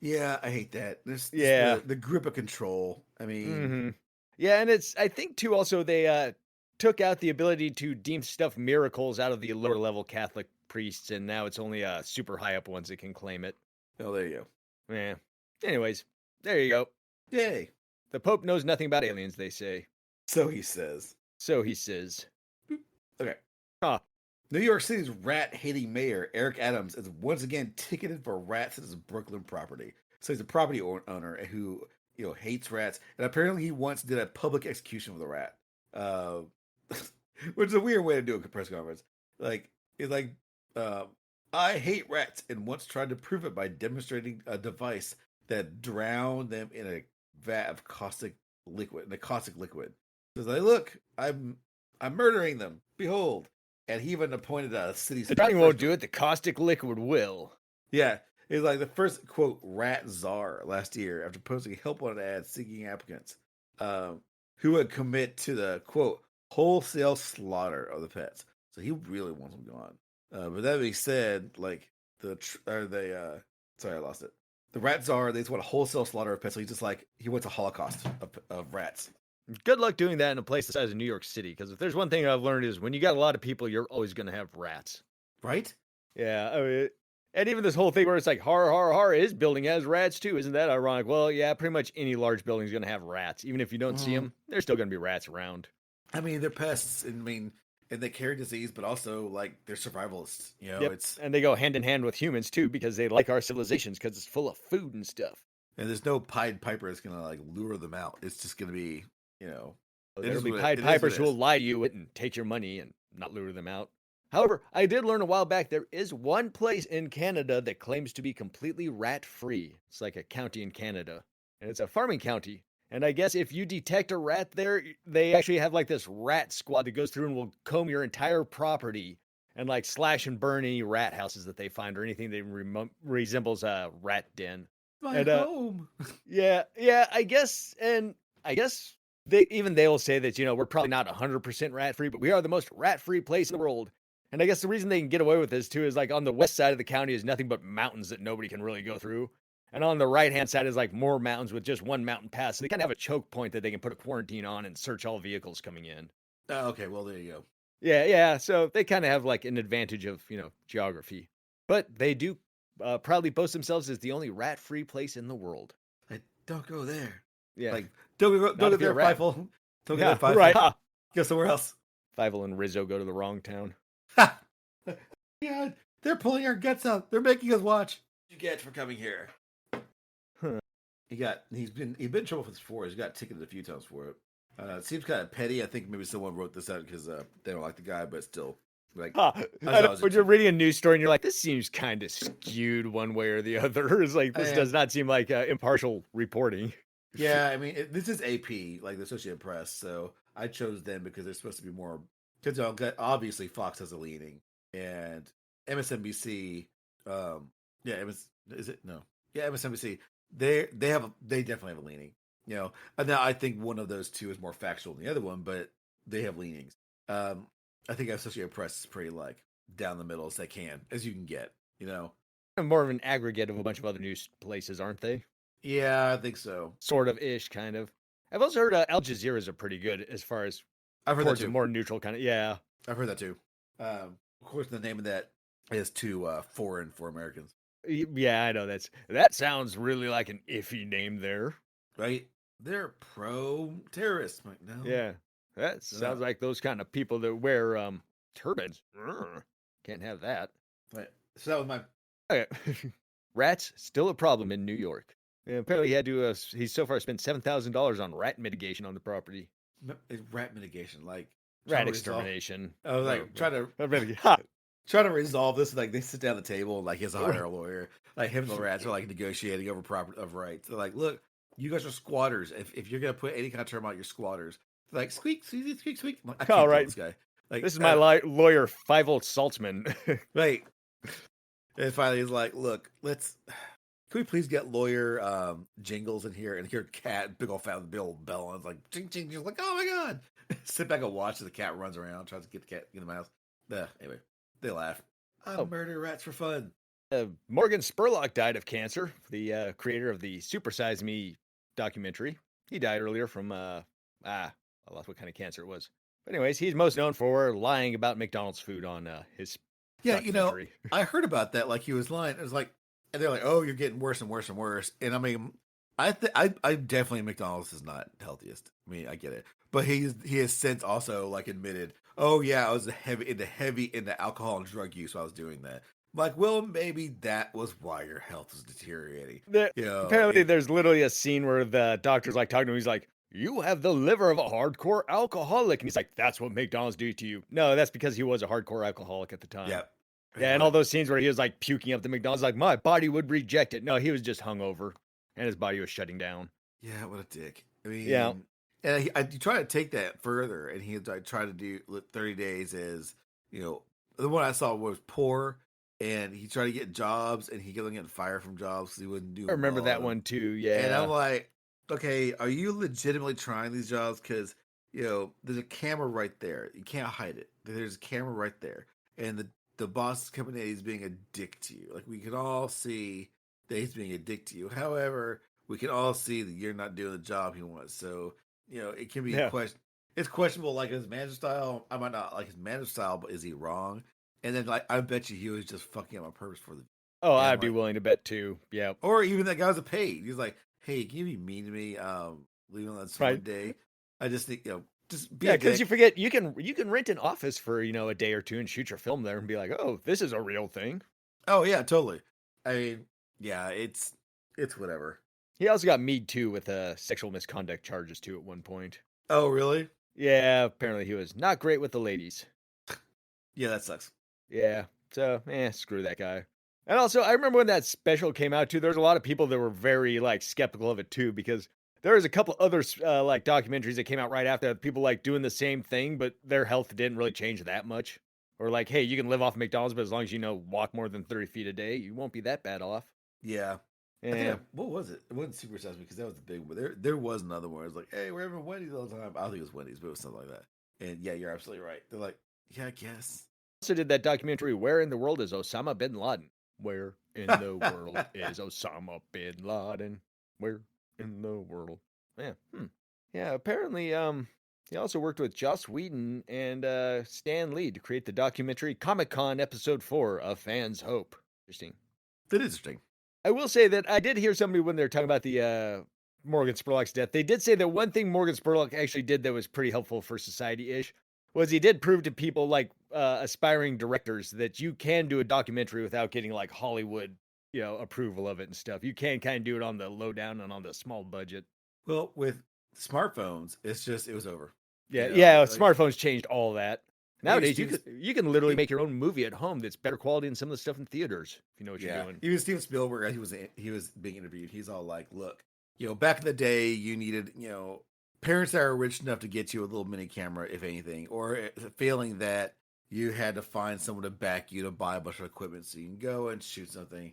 Yeah, I hate that. There's the grip of control. I mean, yeah, and I think too. Also, they took out the ability to deem stuff miracles out of the lower level Catholic priests, and now it's only super high up ones that can claim it. Oh, there you go. Yeah. Anyways, there you go. Yay. The Pope knows nothing about aliens, they say. So he says. Okay. New York City's rat-hating mayor, Eric Adams, is once again ticketed for rats at his Brooklyn property. So he's a property owner who, hates rats, and apparently he once did a public execution with a rat. Which is a weird way to do a press conference. I hate rats, and once tried to prove it by demonstrating a device that drowned them in a vat of caustic liquid. He's like, look, I'm murdering them. Behold. And he even appointed a city's. The drowning won't do it. The caustic liquid will. Yeah. He's like the first, quote, rat czar last year after posting a help wanted ad seeking applicants who would commit to the, quote, wholesale slaughter of the pets. So he really wants them gone. But that being said, like, sorry, I lost it. The rat czar, they just want a wholesale slaughter of pets. So he wants a holocaust of rats. Good luck doing that in a place the size of New York City, because if there's one thing I've learned is when you got a lot of people, you're always going to have rats. Right? Yeah. I mean, and even this whole thing where it's like, har, his building has rats too. Isn't that ironic? Well, yeah, pretty much any large building is going to have rats. Even if you don't see them, there's still going to be rats around. I mean, they're pests. And they carry disease, but also, like, they're survivalists. And they go hand in hand with humans too, because they like our civilizations because it's full of food and stuff. And there's no Pied Piper that's going to, like, lure them out. It's just going to be... There'll be Pied Pipers who will lie to you and take your money and not lure them out. However, I did learn a while back there is one place in Canada that claims to be completely rat-free. It's like a county in Canada, and it's a farming county. And I guess if you detect a rat there, they actually have like this rat squad that goes through and will comb your entire property and like slash and burn any rat houses that they find or anything that resembles a rat den. My home. Yeah, I guess they will say that, we're probably not 100% rat-free, but we are the most rat-free place in the world. And I guess the reason they can get away with this, too, is like on the west side of the county is nothing but mountains that nobody can really go through. And on the right-hand side is like more mountains with just one mountain pass. So they kind of have a choke point that they can put a quarantine on and search all vehicles coming in. Oh, okay, well, there you go. Yeah. So they kind of have like an advantage of, geography. But they do proudly boast themselves as the only rat-free place in the world. Don't go there. Yeah. Like, don't go there, Fievel. Don't go there, Fievel. Right. Go somewhere else. Fievel and Rizzo go to the wrong town. Yeah, they're pulling our guts out. They're making us watch. What you get for coming here? Huh. He's been in trouble for this before. He's got ticketed a few times for it. It seems kind of petty. I think maybe someone wrote this out because they don't like the guy, but still, like, when you're reading a news story and you're like, this seems kind of skewed one way or the other. It's like this does not seem like impartial reporting. Yeah, I mean, this is AP, like the Associated Press, so I chose them because they're supposed to be more. Because obviously Fox has a leaning, and MSNBC, MSNBC, they definitely have a leaning, And now I think one of those two is more factual than the other one, but they have leanings. I think Associated Press is pretty like down the middle as you can get, More of an aggregate of a bunch of other news places, aren't they? Yeah, I think so. Sort of ish, kind of. I've also heard Al Jazeera's are pretty good as far as I've heard that too. More neutral kind of. Yeah, I've heard that too. Of course, the name of that is too foreign for Americans. Yeah, I know that sounds really like an iffy name there. Right? They're pro-terrorist. Like, no. Yeah, that sounds like those kind of people that wear turbans. Can't have that. Right. So that was my. Okay. Rats still a problem in New York. And apparently, he had to. He's so far spent $7,000 on rat mitigation on the property. Rat mitigation, like trying Rat to resolve. extermination. I was like Ha! trying to resolve this. Like they sit down at the table, and like he has to hire a lawyer. Like him and the rats are like negotiating over property of rights. They're like, look, you guys are squatters. If you're gonna put any kind of term out, you're squatters. They're like squeak, squeak, squeak, squeak. I'm like, I can't All deal right. with this guy. Like This is my lawyer, 5-volt Saltzman. right. And finally, he's like, look, let's. Can we please get lawyer jingles in here and hear cat, big old fat, big old bell, and it's like ching ching. You're like, oh my god! Sit back and watch as the cat runs around, tries to get the cat in the mouse. Anyway, they laugh. I murder rats for fun. Morgan Spurlock died of cancer. The creator of the Super Size Me documentary. He died earlier from I lost what kind of cancer it was. But anyways, he's most known for lying about McDonald's food on his. Yeah, I heard about that. Like he was lying. It was like. And they're like, "Oh, you're getting worse and worse and worse." And I mean, I definitely McDonald's is not healthiest. I mean, I get it, but he has since also like admitted, "Oh yeah, I was heavy into alcohol and drug use while I was doing that." I'm like, well, maybe that was why your health was deteriorating. Apparently, there's literally a scene where the doctor's like talking to him. He's like, "You have the liver of a hardcore alcoholic," and he's like, "That's what McDonald's do to you." No, that's because he was a hardcore alcoholic at the time. Yeah. Yeah, and all those scenes where he was like puking up the McDonald's, like my body would reject it. No, he was just hungover, and his body was shutting down. Yeah, what a dick. I mean, yeah. And I try to take that further, and he tried to do 30 days as the one I saw was poor, and he tried to get jobs, and he kept getting fired from jobs because he wouldn't do. I remember that one too. Yeah, and I'm like, okay, are you legitimately trying these jobs? Because there's a camera right there. You can't hide it. There's a camera right there, and the boss is coming in, he's being a dick to you. Like we can all see that he's being a dick to you. However, we can all see that you're not doing the job he wants. So, it can be it's questionable like his manager style. I might not like his manager style, but is he wrong? And then like I bet you he was just fucking up on purpose for the I'd be willing to bet too. Yeah. Or even that guy was a paid. He's like, hey, can you be mean to me? Leaving on one day. I just think just be because you forget you can rent an office for a day or two and shoot your film there and be like, oh, this is a real thing. Oh yeah, totally. I mean, yeah, it's whatever. He also got Me Too with sexual misconduct charges too at one point. Oh really? Yeah, apparently he was not great with the ladies. Yeah, that sucks. Yeah, so screw that guy. And also, I remember when that special came out too. There's a lot of people that were very like skeptical of it too because. There was a couple other like documentaries that came out right after that, people like doing the same thing, but their health didn't really change that much. Or like, hey, you can live off McDonald's, but as long as walk more than 30 feet a day, you won't be that bad off. Yeah. What was it? It wasn't Super Size Me because that was the big one. There was another one. It was like, hey, we're having Wendy's all the time. I don't think it was Wendy's, but it was something like that. And yeah, you're absolutely right. They're like, yeah, I guess. Also did that documentary, Where in the World is Osama bin Laden? Where in the world is Osama bin Laden? Where in the world? Yeah. Yeah, apparently he also worked with Joss Whedon and Stan Lee to create the documentary Comic-Con Episode 4 of Fans Hope. Interesting. That is interesting. I will say that I did hear somebody when they were talking about the Morgan Spurlock's death, they did say that one thing Morgan Spurlock actually did that was pretty helpful for society-ish was he did prove to people like aspiring directors that you can do a documentary without getting like Hollywood, approval of it and stuff. You can kind of do it on the low down and on the small budget. Well, with smartphones, it was over. Yeah, smartphones changed all that. Nowadays, you can literally make your own movie at home that's better quality than some of the stuff in theaters, if you know what you're doing. Even Steven Spielberg, he was being interviewed. He's all like, look, back in the day, you needed, parents that are rich enough to get you a little mini camera, if anything, or failing that, you had to find someone to back you to buy a bunch of equipment so you can go and shoot something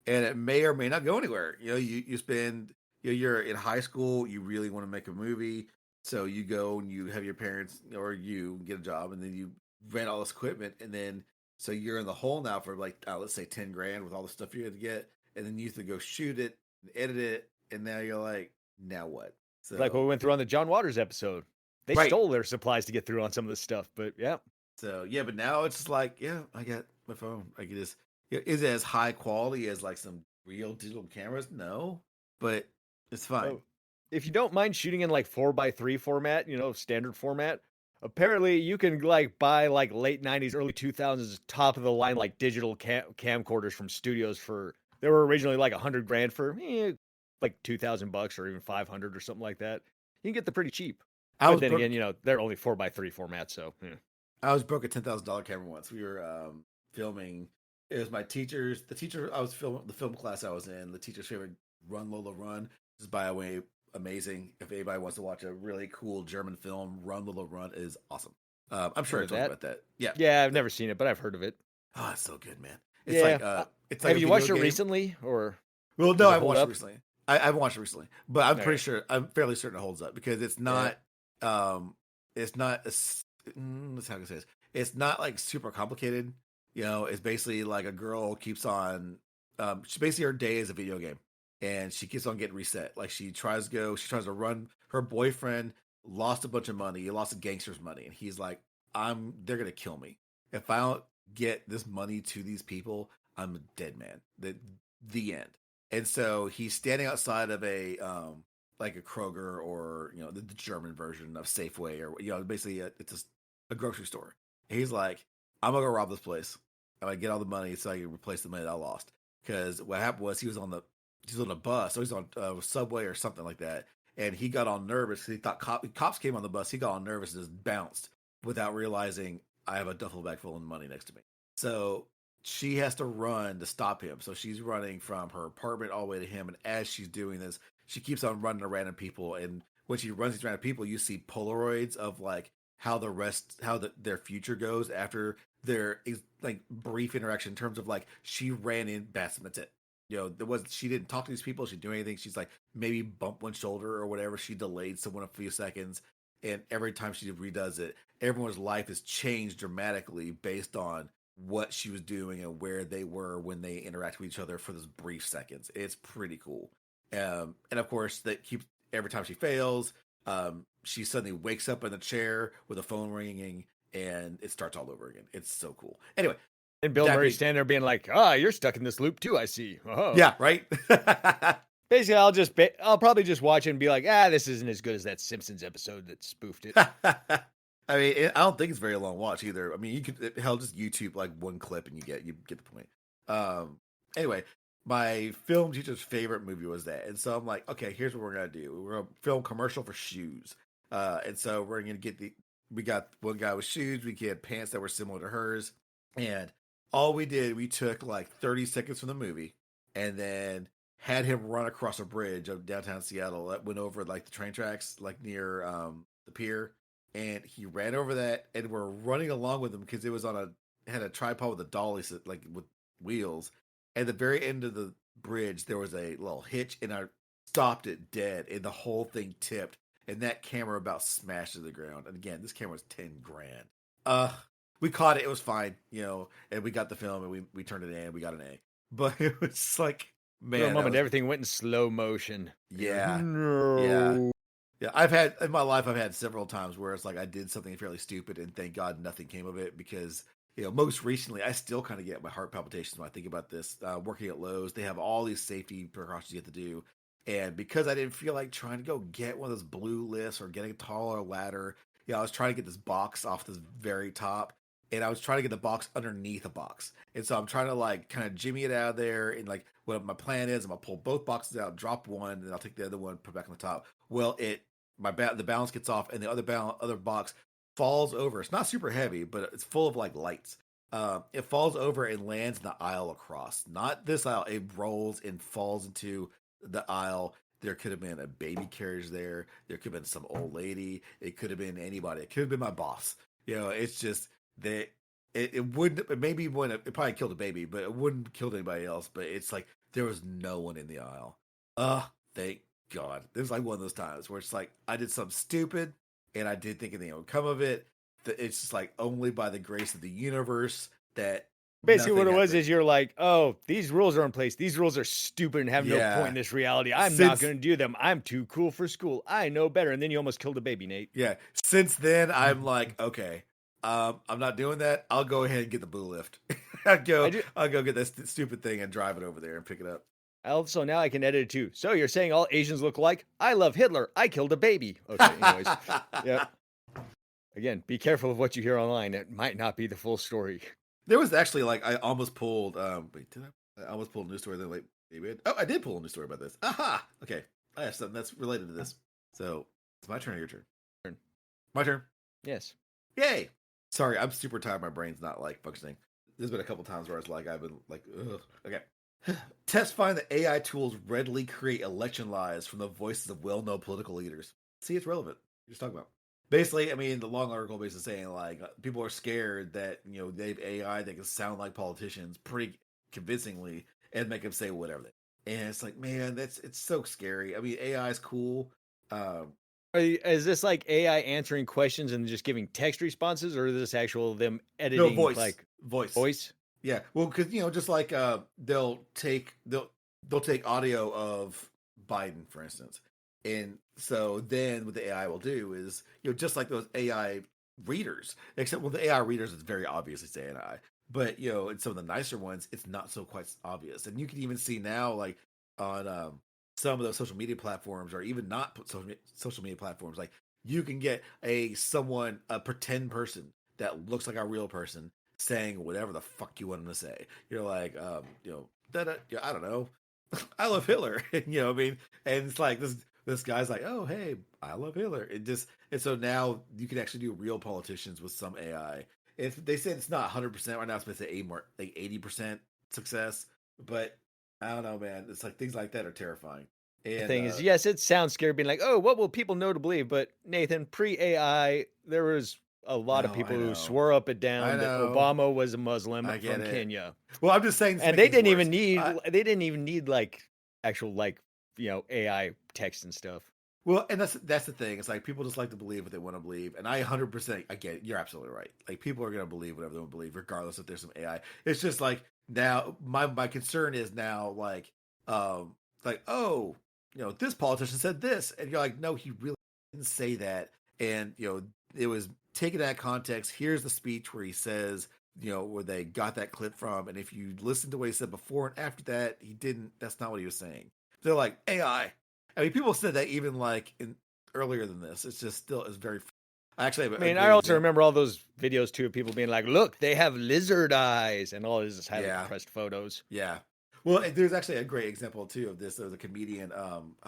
and it may or may not go anywhere. You spend... You're in high school, you really want to make a movie, so you go and you have your parents or you get a job, and then you rent all this equipment, and then so you're in the hole now for like let's say $10,000 with all the stuff you had to get, and then you have to go shoot it, and edit it, and now you're like, now what? So like what we went through on the John Waters episode, they stole their supplies to get through on some of this stuff, but yeah. So yeah, but now it's just like I got my phone. I can just is it as high quality as like some real digital cameras? No, but it's fine. If you don't mind shooting in like 4x3 format, standard format, Apparently, you can like buy like late '90s, early 2000s, top of the line like digital camcorders from studios for. They were originally like 100 grand for like $2,000 or even 500 or something like that. You can get them pretty cheap. But then again, they're only 4x3 format, so yeah. I was broke a $10,000 camera once. We were filming. It was my teacher's. The teacher I was filming the film class I was in. The teacher's favorite Run Lola Run. This is by the way amazing. If anybody wants to watch a really cool German film, Run Lola Run is awesome. I'm sure I told you about that. Yeah, I've never seen it, but I've heard of it. Oh, it's so good, man. It's like it's like have you watched it recently or? Well, no, I haven't watched it recently. I haven't watched it recently, but I'm pretty sure. I'm fairly certain it holds up because it's not. It's not. That's how I can say this. It's not like super complicated. It's basically like a girl keeps on. She basically her day is a video game, and she keeps on getting reset. Like she tries to run. Her boyfriend lost a bunch of money. He lost a gangster's money, and he's like, they're gonna kill me if I don't get this money to these people. I'm a dead man. The end. And so he's standing outside of a like a Kroger or the German version of Safeway or basically it's a grocery store. And he's like, I'm gonna go rob this place. I'm gonna get all the money so I can replace the money that I lost. Because what happened was he was on a bus, so he's on a subway or something like that, and he got all nervous because he thought cops came on the bus. He got all nervous and just bounced without realizing I have a duffel bag full of money next to me. So she has to run to stop him. So she's running from her apartment all the way to him. And as she's doing this, she keeps on running to random people. And when she runs these random people, you see Polaroids of like how their future goes after their like brief interaction in terms of like she ran in, that's it. She didn't talk to these people. She didn't do anything. She's like maybe bump one shoulder or whatever. She delayed someone a few seconds. And every time she redoes it, everyone's life is changed dramatically based on what she was doing and where they were when they interact with each other for those brief seconds. It's pretty cool. And of course, that keeps every time she fails, she suddenly wakes up in the chair with a phone ringing, and it starts all over again. It's so cool. Anyway, and Bill Murray's standing there being like, you're stuck in this loop too, I see. Oh. Yeah, right. Basically, I'll probably just watch it and be like, this isn't as good as that Simpsons episode that spoofed it. I mean, I don't think it's a very long watch either. I mean, you could just YouTube like one clip and you get the point. Anyway, my film teacher's favorite movie was that, and so I'm like, okay, here's what we're gonna do. We're gonna film a commercial for shoes, and so we're gonna we got one guy with shoes. We get pants that were similar to hers, and all we took like 30 seconds from the movie, and then had him run across a bridge of downtown Seattle that went over like the train tracks, like near the pier. And he ran over that, and we're running along with him because it was had a tripod with a dolly, like with wheels. At the very end of the bridge, there was a little hitch, and I stopped it dead, and the whole thing tipped, and that camera about smashed to the ground. And again, this camera was 10 grand. We caught it; it was fine, and we got the film, and we turned it in, and we got an A. But it was like, man, for a moment, everything went in slow motion. Yeah, no. Yeah. Yeah, in my life, I've had several times where it's like I did something fairly stupid and thank God nothing came of it because, most recently, I still kind of get my heart palpitations when I think about this. Working at Lowe's, they have all these safety precautions you have to do. And because I didn't feel like trying to go get one of those blue lifts or getting a taller ladder, I was trying to get this box off this very top. And I was trying to get the box underneath a box. And so I'm trying to like kind of jimmy it out of there. And like what my plan is, I'm going to pull both boxes out, drop one, and I'll take the other one, put it back on the top. Well, the balance gets off, and the other box falls over. It's not super heavy, but it's full of like lights. It falls over and lands in the aisle across. Not this aisle. It rolls and falls into the aisle. There could have been a baby carriage there. There could have been some old lady. It could have been anybody. It could have been my boss. It's just that it wouldn't. It probably killed a baby, but it wouldn't have killed anybody else. But it's like there was no one in the aisle. Thank God. It was like one of those times where it's like I did something stupid and I did think anything would come of it. It's just like only by the grace of the universe that basically what it was is you're like, these rules are in place. These rules are stupid and have no point in this reality. I'm not going to do them. I'm too cool for school. I know better. And then you almost killed a baby, Nate. Yeah. Since then, I'm like, okay, I'm not doing that. I'll go ahead and get the blue lift. I'll go get that stupid thing and drive it over there and pick it up. Also, now I can edit it too. So you're saying all Asians look alike? I love Hitler. I killed a baby. Okay, anyways. Yeah. Again, be careful of what you hear online. It might not be the full story. There was actually like I almost pulled. Wait, did I? I almost pulled a news story. Then like, maybe I did pull a news story about this. Aha! Okay, I have something that's related to this. So it's my turn or your turn? My turn. Yes. Yay! Sorry, I'm super tired. My brain's not like functioning. There's been a couple times where it's like I've been like, ugh. Okay. Tests find that AI tools readily create election lies from the voices of well-known political leaders. See, it's relevant. You're just talking about. Basically, I mean, the long article basically saying like people are scared that they have AI that can sound like politicians pretty convincingly and make them say whatever. And it's like, man, it's so scary. I mean, AI is cool. Is this like AI answering questions and just giving text responses, or is this actual them No, editing voice. voice? Yeah, well, because just like they'll take audio of Biden, for instance, and so then what the AI will do is just like those AI readers, except well the AI readers it's very obvious it's AI, but in some of the nicer ones it's not so quite obvious, and you can even see now like on some of those social media platforms or even not social media platforms, like you can get a pretend person that looks like a real person saying whatever the fuck you want them to say. You're like, I don't know, I love Hitler. What I mean? And it's like this guy's like, oh hey, I love Hitler. And so now you can actually do real politicians with some AI. If they said it's not 100% right now, it's supposed to say more like 80% success, but I don't know, man. It's like things like that are terrifying. The And thing is, yes, it sounds scary being like, oh, what will people know to believe? But Nathan, pre-AI, there was a lot of no, people I who know, swore up and I down that know, Obama was a Muslim I get from it. Kenya. Well, I'm just saying, And they didn't even need like actual like AI text and stuff. Well, and that's the thing. It's like people just like to believe what they want to believe, and I 100% I get it. You're absolutely right. Like people are gonna believe whatever they want to believe, regardless if there's some AI. It's just like now my concern is now like oh this politician said this, and you're like no he really didn't say that, and it was taken out of context. Here's the speech where he says where they got that clip from, and if you listen to what he said before and after that, he didn't. That's not what he was saying. They're like AI. I mean, people said that even like earlier than this. It's just still is very. I actually have I mean, I also remember all those videos too of people being like, "Look, they have lizard eyes," and all this is highly compressed photos. Yeah. Well, there's actually a great example too of this. There was a comedian.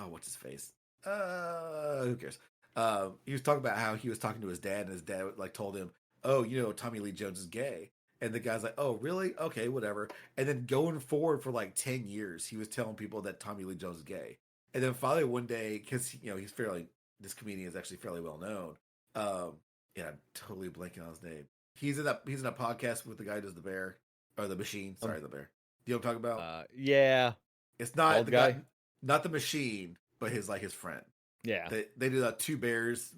What's his face? Who cares? He was talking about how he was talking to his dad, and his dad like told him, "Oh, Tommy Lee Jones is gay." And the guy's like, "Oh, really? Okay, whatever." And then going forward for like 10 years, he was telling people that Tommy Lee Jones is gay. And then finally one day, because this comedian is actually fairly well known. Yeah, I'm totally blanking on his name. He's in a podcast with the guy who does the bear or the machine. Sorry, the bear. Do you know what I'm talking about? Yeah. It's not Bald the guy, not the machine, but his friend. Yeah. They do that Two Bears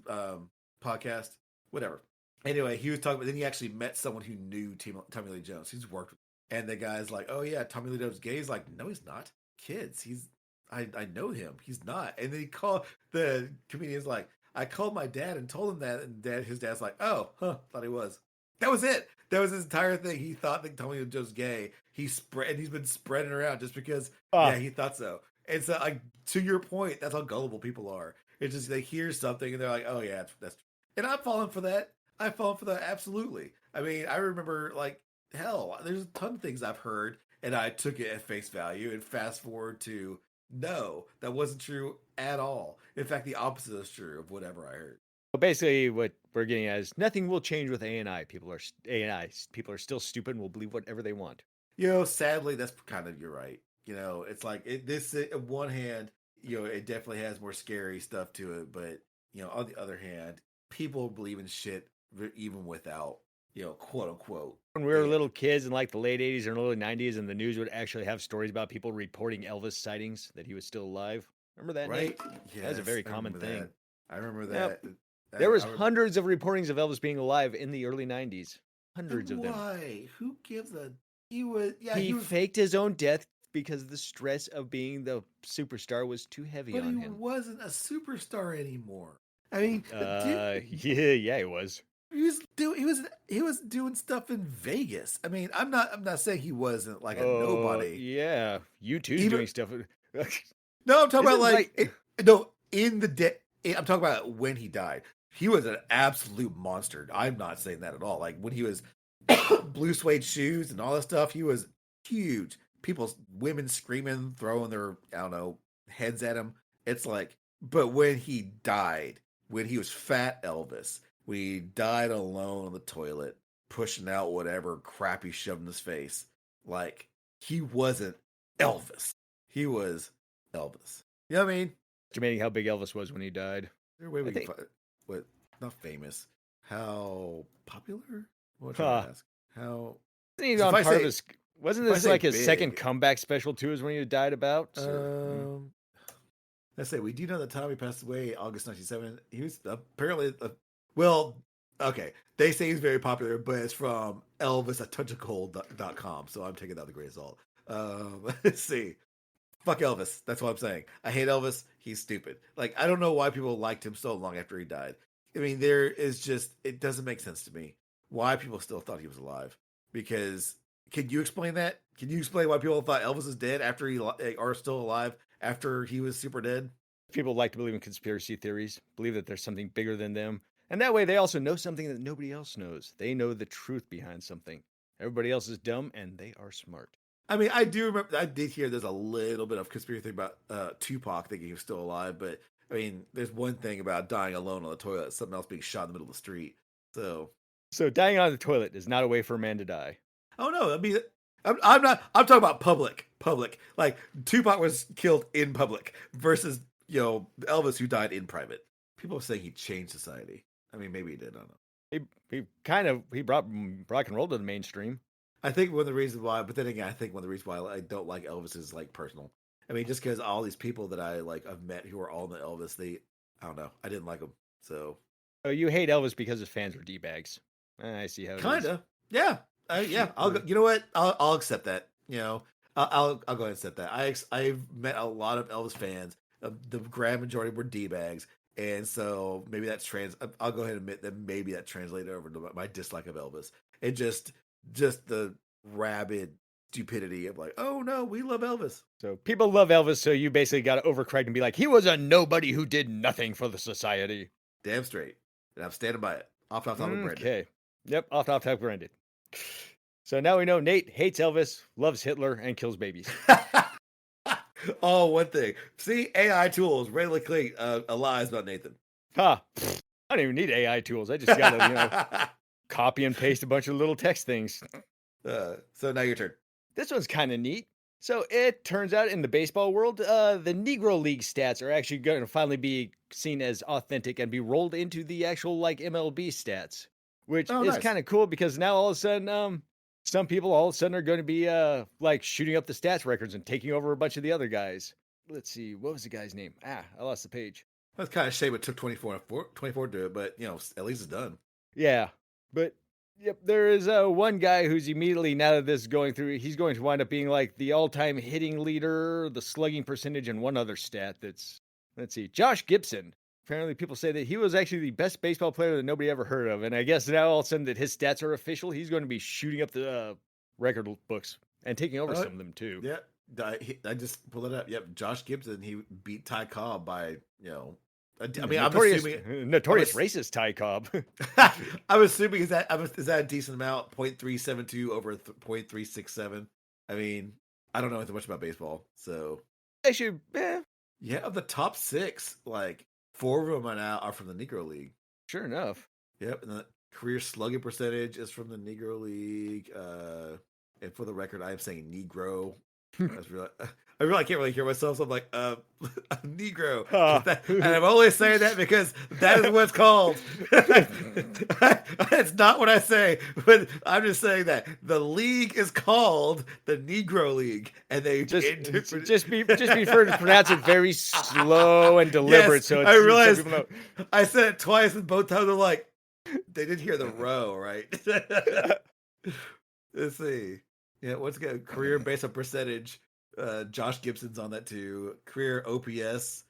podcast, whatever. Anyway, he was talking about. Then he actually met someone who knew Tommy Lee Jones. He's worked with, and the guy's like, "Oh yeah, Tommy Lee Jones is gay." He's like, "No, he's not. Kids, I know him. He's not." And then the comedian's like, "I called my dad and told him that," and his dad's like, "Oh, huh, thought he was." That was it. That was his entire thing. He thought that Tommy Lee Jones was gay. He's been spreading around just because. Yeah, he thought so. And so, like to your point, that's how gullible people are. It's just they hear something and they're like, "Oh yeah, that's." And I'm falling for that. I've fallen for that absolutely. I mean, I remember like hell. There's a ton of things I've heard, and I took it at face value. And fast forward to no, that wasn't true at all. In fact, the opposite is true of whatever I heard. Well, basically, what we're getting at is nothing will change with AI. People are still stupid and will believe whatever they want. Sadly, that's kind of you're right. It's like this. On one hand, it definitely has more scary stuff to it, but on the other hand, people believe in shit even without quote unquote. When we were little kids in like the late 80s or early 90s, and the news would actually have stories about people reporting Elvis sightings that he was still alive. Remember that, right? Nate? Yes, that was a very common thing. That. I remember that. Yep. There was hundreds of reportings of Elvis being alive in the early 90s. Hundreds of them. Why? Who gives a... He faked his own death because the stress of being the superstar was too heavy on him. But he wasn't a superstar anymore. I mean, yeah, he was. He was doing stuff in Vegas. I mean, I'm not saying he wasn't like a nobody. Yeah, U2's doing stuff. No, I'm talking about in the day. I'm talking about when he died. he was an absolute monster. I'm not saying that at all. Like when he was blue suede shoes and all that stuff, he was huge. Women screaming, throwing their, I don't know, heads at him. It's like, but when he died, when he was fat Elvis, when he died alone on the toilet, pushing out whatever crap he shoved in his face, like, he wasn't Elvis. He was Elvis. You know what I mean? Estimating how big Elvis was when he died. Is there a way we can find what? Not famous. How popular? What should I ask? How? Wasn't he on part of his? Wasn't this like his second comeback special too? Is when he died about? Let's say we do know that Tommy passed away August 1997. He was apparently well. Okay, they say he's very popular, but it's from elvis@touchofcold.com, so I'm taking that with a grain of salt. Let's see. Fuck Elvis. That's what I'm saying. I hate Elvis. He's stupid. Like, I don't know why people liked him so long after he died. I mean, it doesn't make sense to me why people still thought he was alive. Because, can you explain that? Can you explain why people thought Elvis is dead after or still alive after he was super dead? People like to believe in conspiracy theories, believe that there's something bigger than them. And that way they also know something that nobody else knows. They know the truth behind something. Everybody else is dumb and they are smart. I mean, I do remember, I did hear there's a little bit of conspiracy theory about Tupac thinking he was still alive, but I mean, there's one thing about dying alone on the toilet, something else being shot in the middle of the street. So dying on the toilet is not a way for a man to die. Oh no, I mean, I'm talking about public. Like, Tupac was killed in public versus, Elvis, who died in private. People are saying he changed society. I mean, maybe he did, I don't know. He brought rock and roll to the mainstream. I think one of the reasons why, but then again, I think one of the reasons why I don't like Elvis is like personal. I mean, just because all these people that I've met who are all in the Elvis, I don't know, I didn't like them. So, oh, you hate Elvis because his fans were d-bags. I see how it is. Kinda, yeah, yeah. You know what? I'll accept that. I'll go ahead and accept that. I've met a lot of Elvis fans. The grand majority were d-bags, and so maybe that's I'll go ahead and admit that maybe that translated over to my dislike of Elvis. And just the rabid stupidity of like, oh no, we love Elvis. So people love Elvis, so you basically got to overcorrect and be like, he was a nobody who did nothing for the society. Damn straight. And I'm standing by it. Off Topic Brandon. Okay. Yep, Off Topic Brandon. So now we know Nate hates Elvis, loves Hitler, and kills babies. Oh, one thing. See, AI tools readily claim lies about Nathan. I don't even need AI tools. I just got to, copy and paste a bunch of little text things. So now your turn. This one's kind of neat. So it turns out in the baseball world, the Negro League stats are actually going to finally be seen as authentic and be rolled into the actual MLB stats, which is kind of cool because now all of a sudden, some people all of a sudden are going to be shooting up the stats records and taking over a bunch of the other guys. Let's see, what was the guy's name? I lost the page. That's kind of a shame it took 24 to do it, but at least it's done. Yeah, but yep, there is one guy who's immediately, now that this is going through, he's going to wind up being like the all-time hitting leader, the slugging percentage, and one other stat that's, let's see, Josh Gibson. Apparently people say that he was actually the best baseball player that nobody ever heard of, and I guess now all of a sudden that his stats are official, he's going to be shooting up the record books and taking over some of them too. Yeah, I just pulled it up. Yep, Josh Gibson, he beat Ty Cobb by, I mean, notorious racist Ty Cobb. I'm assuming is that a decent amount? 0.372 over 0.367. I mean, I don't know anything much about baseball, so actually, yeah, of the top 6, 4 of them are from the Negro League. Sure enough. Yep, and the career slugging percentage is from the Negro League. And for the record, I am saying Negro. I really can't really hear myself, so I'm like, Negro. And I'm only saying that because that is what it's called. It's not what I say, but I'm just saying that the league is called the Negro League, and they just be sure to pronounce it very slow and deliberate. Yes, so I realized I said it twice, and both times I'm like, they didn't hear the row, right? Let's see. Yeah, what's good? Career based on percentage. Josh Gibson's on that too. Career OPS.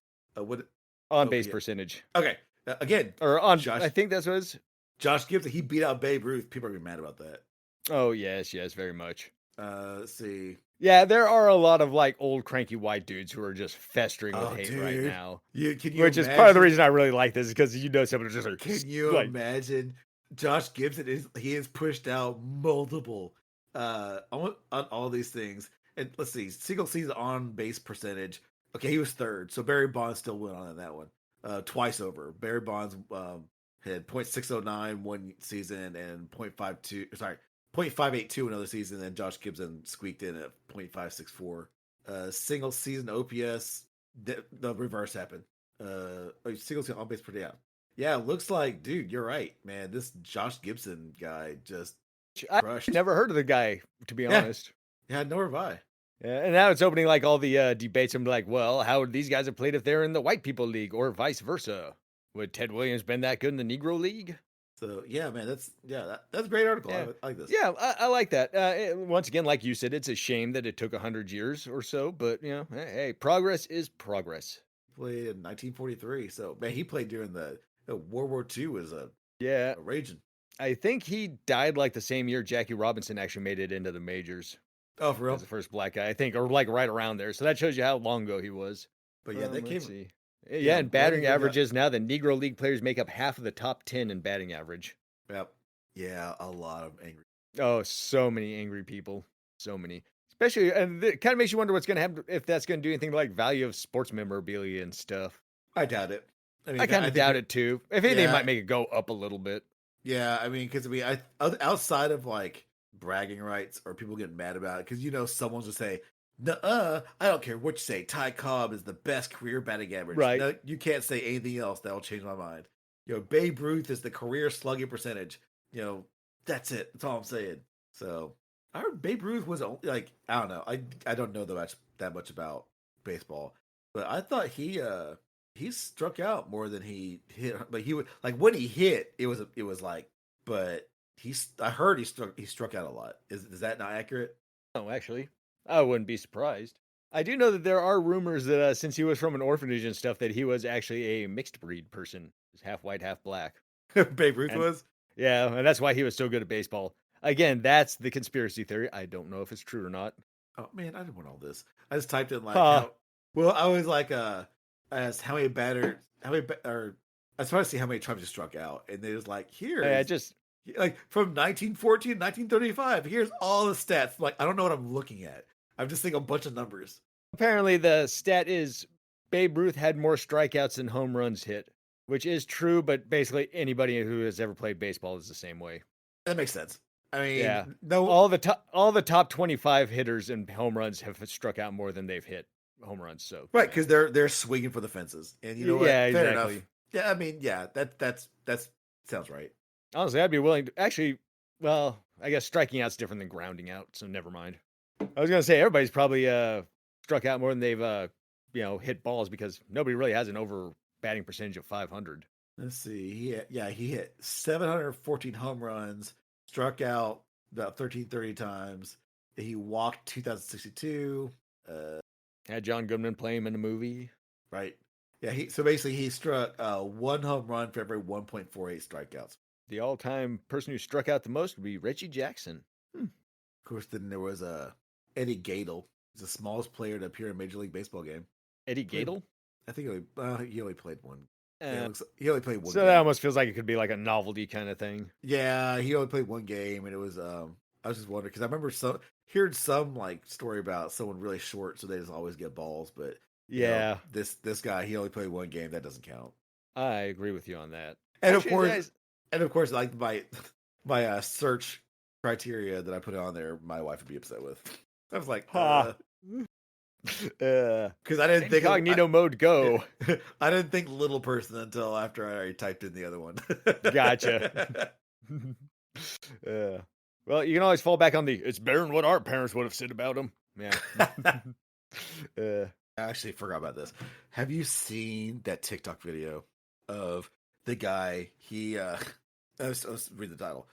On base percentage. Okay. Again. Or on. I think that's what it is. Josh Gibson, he beat out Babe Ruth. People are going to be mad about that. Oh, yes, very much. Let's see. Yeah, there are a lot of like old cranky white dudes who are just festering with hate right Dude, now. can you Which is part of the imagine? reason I really like this, is because you know someone just Can you like, imagine? Josh Gibson he has pushed out multiple on all these things. And let's see, single season on base percentage. Okay, he was third, so Barry Bonds still went on in that one. Twice over. Barry Bonds had .609 one season and .582 another season, and Josh Gibson squeaked in at .564. Single season OPS, the reverse happened. Single season on base per day out. Yeah, it looks like, dude, you're right, man. This Josh Gibson guy just I crushed. never heard of the guy, to be Yeah, honest. yeah, nor have I. Yeah, and now it's opening like all the debates. I'm like, well, how would these guys have played if they're in the white people league or vice versa? Would Ted Williams been that good in the Negro League? So yeah, man, that's a great article. Yeah, I like this. yeah, I like that. Once again, like you said, it's a shame that it took 100 years or so, but hey, progress is progress. Played in 1943, so man, he played during the World War II was Yeah, a raging. I think he died like the same year Jackie Robinson actually made it into the majors Oh, for real? as the first black guy, I think, or like right around there. So that shows you how long ago he was. But yeah, they came. Let's see. Yeah, and where did batting they go? averages now, the Negro League players make up half of the top 10 in batting average. Yep. Yeah, a lot of angry. Oh, so many angry people. So many. Especially, and it kind of makes you wonder what's going to happen if that's going to do anything like value of sports memorabilia and stuff. I doubt it. I kind of doubt it too. If anything, it Yeah. might make it go up a little bit. Yeah, I mean, because outside of like bragging rights or people getting mad about it, because someone's just say, "Nuh-uh, I don't care what you say. Ty Cobb is the best career batting average." Right. No, you can't say anything else that'll change my mind. Babe Ruth is the career slugging percentage. That's it. That's all I'm saying. So I heard Babe Ruth was only like, I don't know. I don't know that much about baseball, but I thought he struck out more than he hit. But he would, like, when he hit, it was like, but I heard he struck out a lot. Is that not accurate? Oh, actually, I wouldn't be surprised. I do know that there are rumors that since he was from an orphanage and stuff, that he was actually a mixed breed person. He's half white, half black. Babe Ruth was? Yeah, and that's why he was so good at baseball. Again, that's the conspiracy theory. I don't know if it's true or not. Oh man, I didn't want all this. I just typed in like Huh. I was like I asked or I was trying to see how many times he struck out, and it was like, here Yeah, is like from 1914 to 1935. Here's all the stats. Like, I don't know what I'm looking at. I'm just seeing a bunch of numbers. apparently the stat is Babe Ruth had more strikeouts than home runs hit, which is true, but basically anybody who has ever played baseball is the same way. That makes sense. I mean, Yeah. no, All the top 25 hitters and home runs have struck out more than they've hit home runs. So right, because they're swinging for the fences, and you know what? Yeah, Fair exactly. enough. Yeah, I mean, yeah, that's sounds right. Honestly, I'd be willing to actually. Well, I guess striking out's different than grounding out, so never mind. I was gonna say everybody's probably struck out more than they've hit balls, because nobody really has an over batting percentage of 500. Let's see. He hit 714 home runs, struck out about 1330 times. He walked 2062. Had John Goodman play him in a movie. Right. Yeah, so basically he struck one home run for every 1.48 strikeouts. The all-time person who struck out the most would be Reggie Jackson. Of course, then there was Eddie Gadel. He's the smallest player to appear in a Major League Baseball game. Eddie Gadel? I think he only played one. He only played one. So game. that almost feels like it could be like a novelty kind of thing. Yeah, he only played one game, and it was I was just wondering because I remember hearing some like story about someone really short, so they just always get balls. But yeah, this guy, he only played one game. That doesn't count. I agree with you on that. And Actually, of course, like my search criteria that I put on there, my wife would be upset with. I was like, because I didn't think incognito mode go. I didn't think little person until after I already typed in the other one. Gotcha. Well, you can always fall back on the "it's better than what our parents would have said about him." Yeah. I actually forgot about this. Have you seen that TikTok video of the guy? Let's read the title.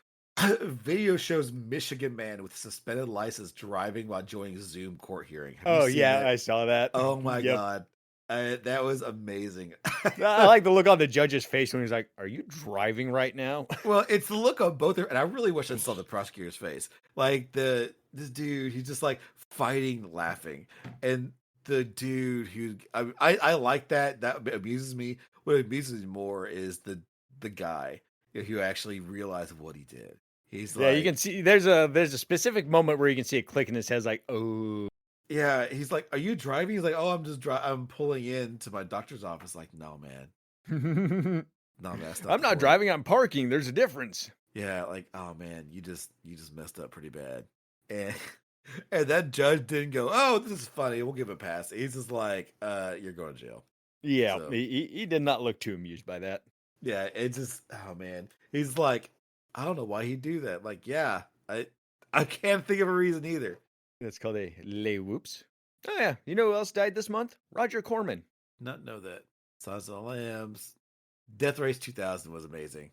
Video shows Michigan man with suspended license driving while joining Zoom court hearing. Oh yeah, that? I saw that. Oh my god, that was amazing. I like the look on the judge's face when he's like, "Are you driving right now?" Well, it's the look on both, and I really wish I saw the prosecutor's face. Like this dude, he's just like fighting, laughing, and the dude who I like that amuses me. What amuses me more is the guy who actually realized what he did. He's Yeah, you like, can see there's a specific moment where you can see it click in his head, like, oh. yeah, he's like, "Are you driving?" He's like, "Oh, I'm pulling in to my doctor's office." Like, no, man, I'm no, man, that's not the not point. driving, I'm parking. There's a difference. Yeah, like, oh man, you just messed up pretty bad. And and that judge didn't go, "Oh, this is funny. We'll give it a pass." He's just like, you're going to jail." Yeah, So he did not look too amused by that. yeah, it just, oh man, he's like, I don't know why he'd do that. Like, yeah, I can't think of a reason either. It's called a lay whoops. Oh yeah, you know who else died this month? Roger Corman. Not know that. Silence of the Lambs, Death Race 2000 was amazing.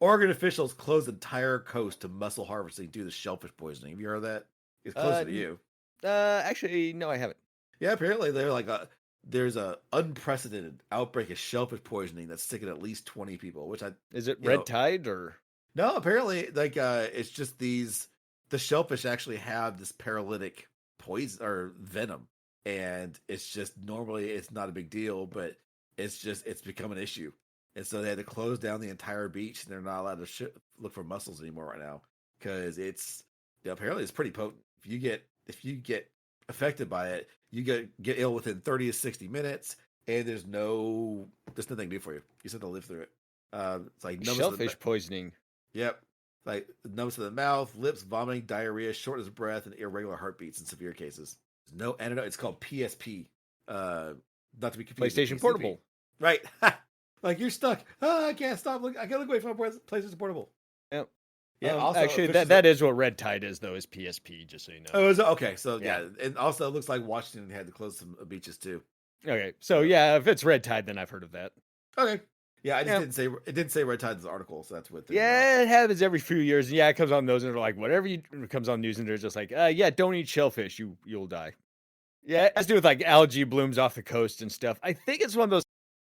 Oregon officials closed the entire coast to mussel harvesting due to shellfish poisoning. Have you heard of that? It's closer to you. Actually, no, I haven't. Yeah, apparently they're like there's a unprecedented outbreak of shellfish poisoning that's sicking at least 20 people. Which Is it red tide or? no, apparently like it's just the shellfish actually have this paralytic poison or venom, and it's just normally it's not a big deal, but it's become an issue, and so they had to close down the entire beach, and they're not allowed to look for mussels anymore right now because apparently it's pretty potent. If you get affected by it, you get ill within 30 to 60 minutes, and there's nothing to do for you. You just have to live through it. It's like Shellfish poisoning. Yep. Like numbness of the mouth, lips, vomiting, diarrhea, shortness of breath, and irregular heartbeats in severe cases. There's no antidote. It's called PSP. Not to be confused with PlayStation PCP. Portable. Right. Like you're stuck. Oh, I can't stop. Look, I can't look away from my PlayStation Portable. Yep. Yeah. Also, actually, that is what red tide is, though. Is PSP? Just so you know. Oh, is it? Okay. So yeah, and also it looks like Washington had to close some beaches too. Okay. So yeah, if it's red tide, then I've heard of that. Okay. Yeah, I just didn't say red tide in the article, so that's what. Yeah, it happens every few years. Yeah, it comes on those, and they're like, whatever comes on news, and they're just like, yeah, don't eat shellfish, you'll die. Yeah, it has to do with like algae blooms off the coast and stuff. I think it's one of those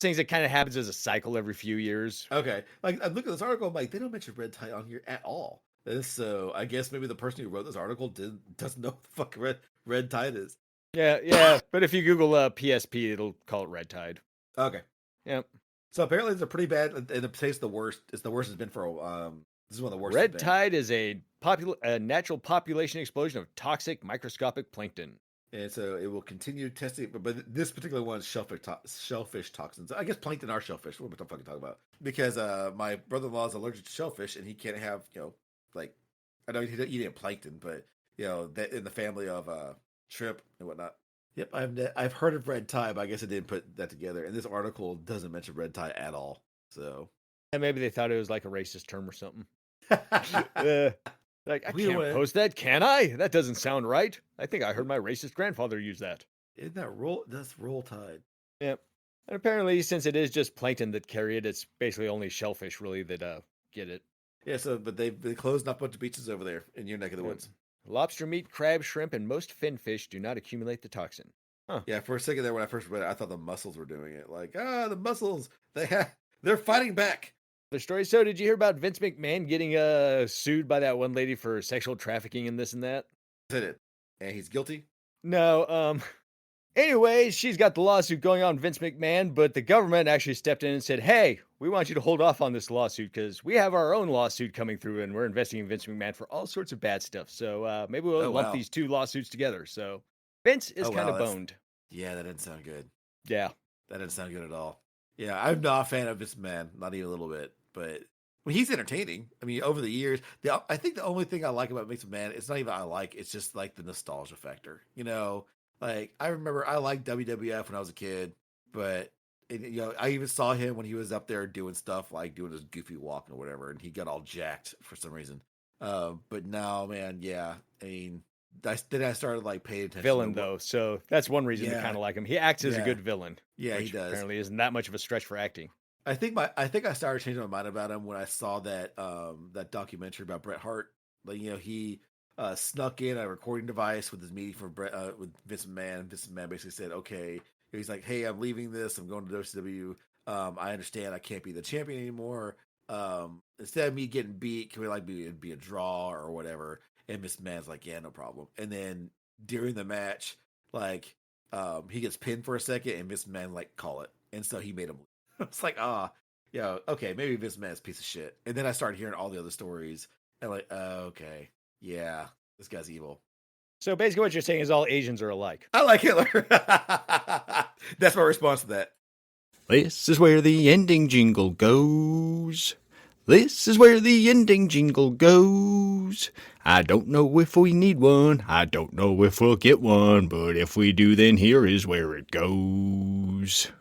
things that kind of happens as a cycle every few years. Okay, like I look at this article, I'm like, they don't mention red tide on here at all. So I guess maybe the person who wrote this article doesn't know what the fuck red tide is. Yeah, but if you Google PSP, it'll call it red tide. Okay. Yep. So apparently it's a pretty bad, and it's the worst. It's the worst it's been for. This is one of the worst. Red tide is a natural population explosion of toxic microscopic plankton. And so it will continue testing, but this particular one is shellfish toxins. I guess plankton are shellfish. What am I fucking talking about? Because my brother-in-law is allergic to shellfish, and he can't have like I know he eating plankton, but that in the family of shrimp and whatnot. Yep, I've heard of red tide, but I guess I didn't put that together. And this article doesn't mention red tide at all. So and maybe they thought it was like a racist term or something. Like, I can't post that, can I? That doesn't sound right. I think I heard my racist grandfather use that. Isn't that that's roll tide. Yep. And apparently, since it is just plankton that carry it, it's basically only shellfish really that get it. Yeah, but they closed up a bunch of beaches over there in your neck of the woods. Lobster meat, crab, shrimp, and most fin fish do not accumulate the toxin. Huh. Yeah, for a second there when I first read it, I thought the mussels were doing it. Like, the mussels, they're fighting back. The story. So, did you hear about Vince McMahon getting sued by that one lady for sexual trafficking and this and that? Did it? And he's guilty? No. Anyway, she's got the lawsuit going on Vince McMahon, but the government actually stepped in and said, "Hey, we want you to hold off on this lawsuit because we have our own lawsuit coming through, and we're investigating Vince McMahon for all sorts of bad stuff. So maybe we'll lump these two lawsuits together." So Vince is kind of boned. Yeah, that didn't sound good. Yeah, that didn't sound good at all. Yeah, I'm not a fan of Vince McMahon, not even a little bit. But he's entertaining. I mean, over the years, I think the only thing I like about Vince McMahon, it's not even I like, it's just like the nostalgia factor. Like I remember I liked WWF when I was a kid, but I even saw him when he was up there doing stuff like doing his goofy walk or whatever, and he got all jacked for some reason. But now, man, yeah, I mean, I started like paying attention. Villain though, so that's one reason to kind of like him. He acts as a good villain. Yeah, he does. Apparently, isn't that much of a stretch for acting. I think I started changing my mind about him when I saw that documentary about Bret Hart. Like he snuck in a recording device with his meeting for with Vince McMahon. Vince McMahon basically said, "Okay," he's like, "Hey, I'm leaving this. I'm going to WCW. I understand I can't be the champion anymore. Instead of me getting beat, can we like be a draw or whatever?" And Vince McMahon's like, "Yeah, no problem." And then during the match, like he gets pinned for a second and Vince McMahon like call it, and so he made him leave. It's like, yeah, okay, maybe Vince McMahon's a piece of shit. And then I started hearing all the other stories and like, okay, yeah, this guy's evil. So basically what you're saying is all Asians are alike. I like Hitler. That's my response to that. This is where the ending jingle goes. This is where the ending jingle goes. I don't know if we need one. I don't know if we'll get one. But if we do, then here is where it goes.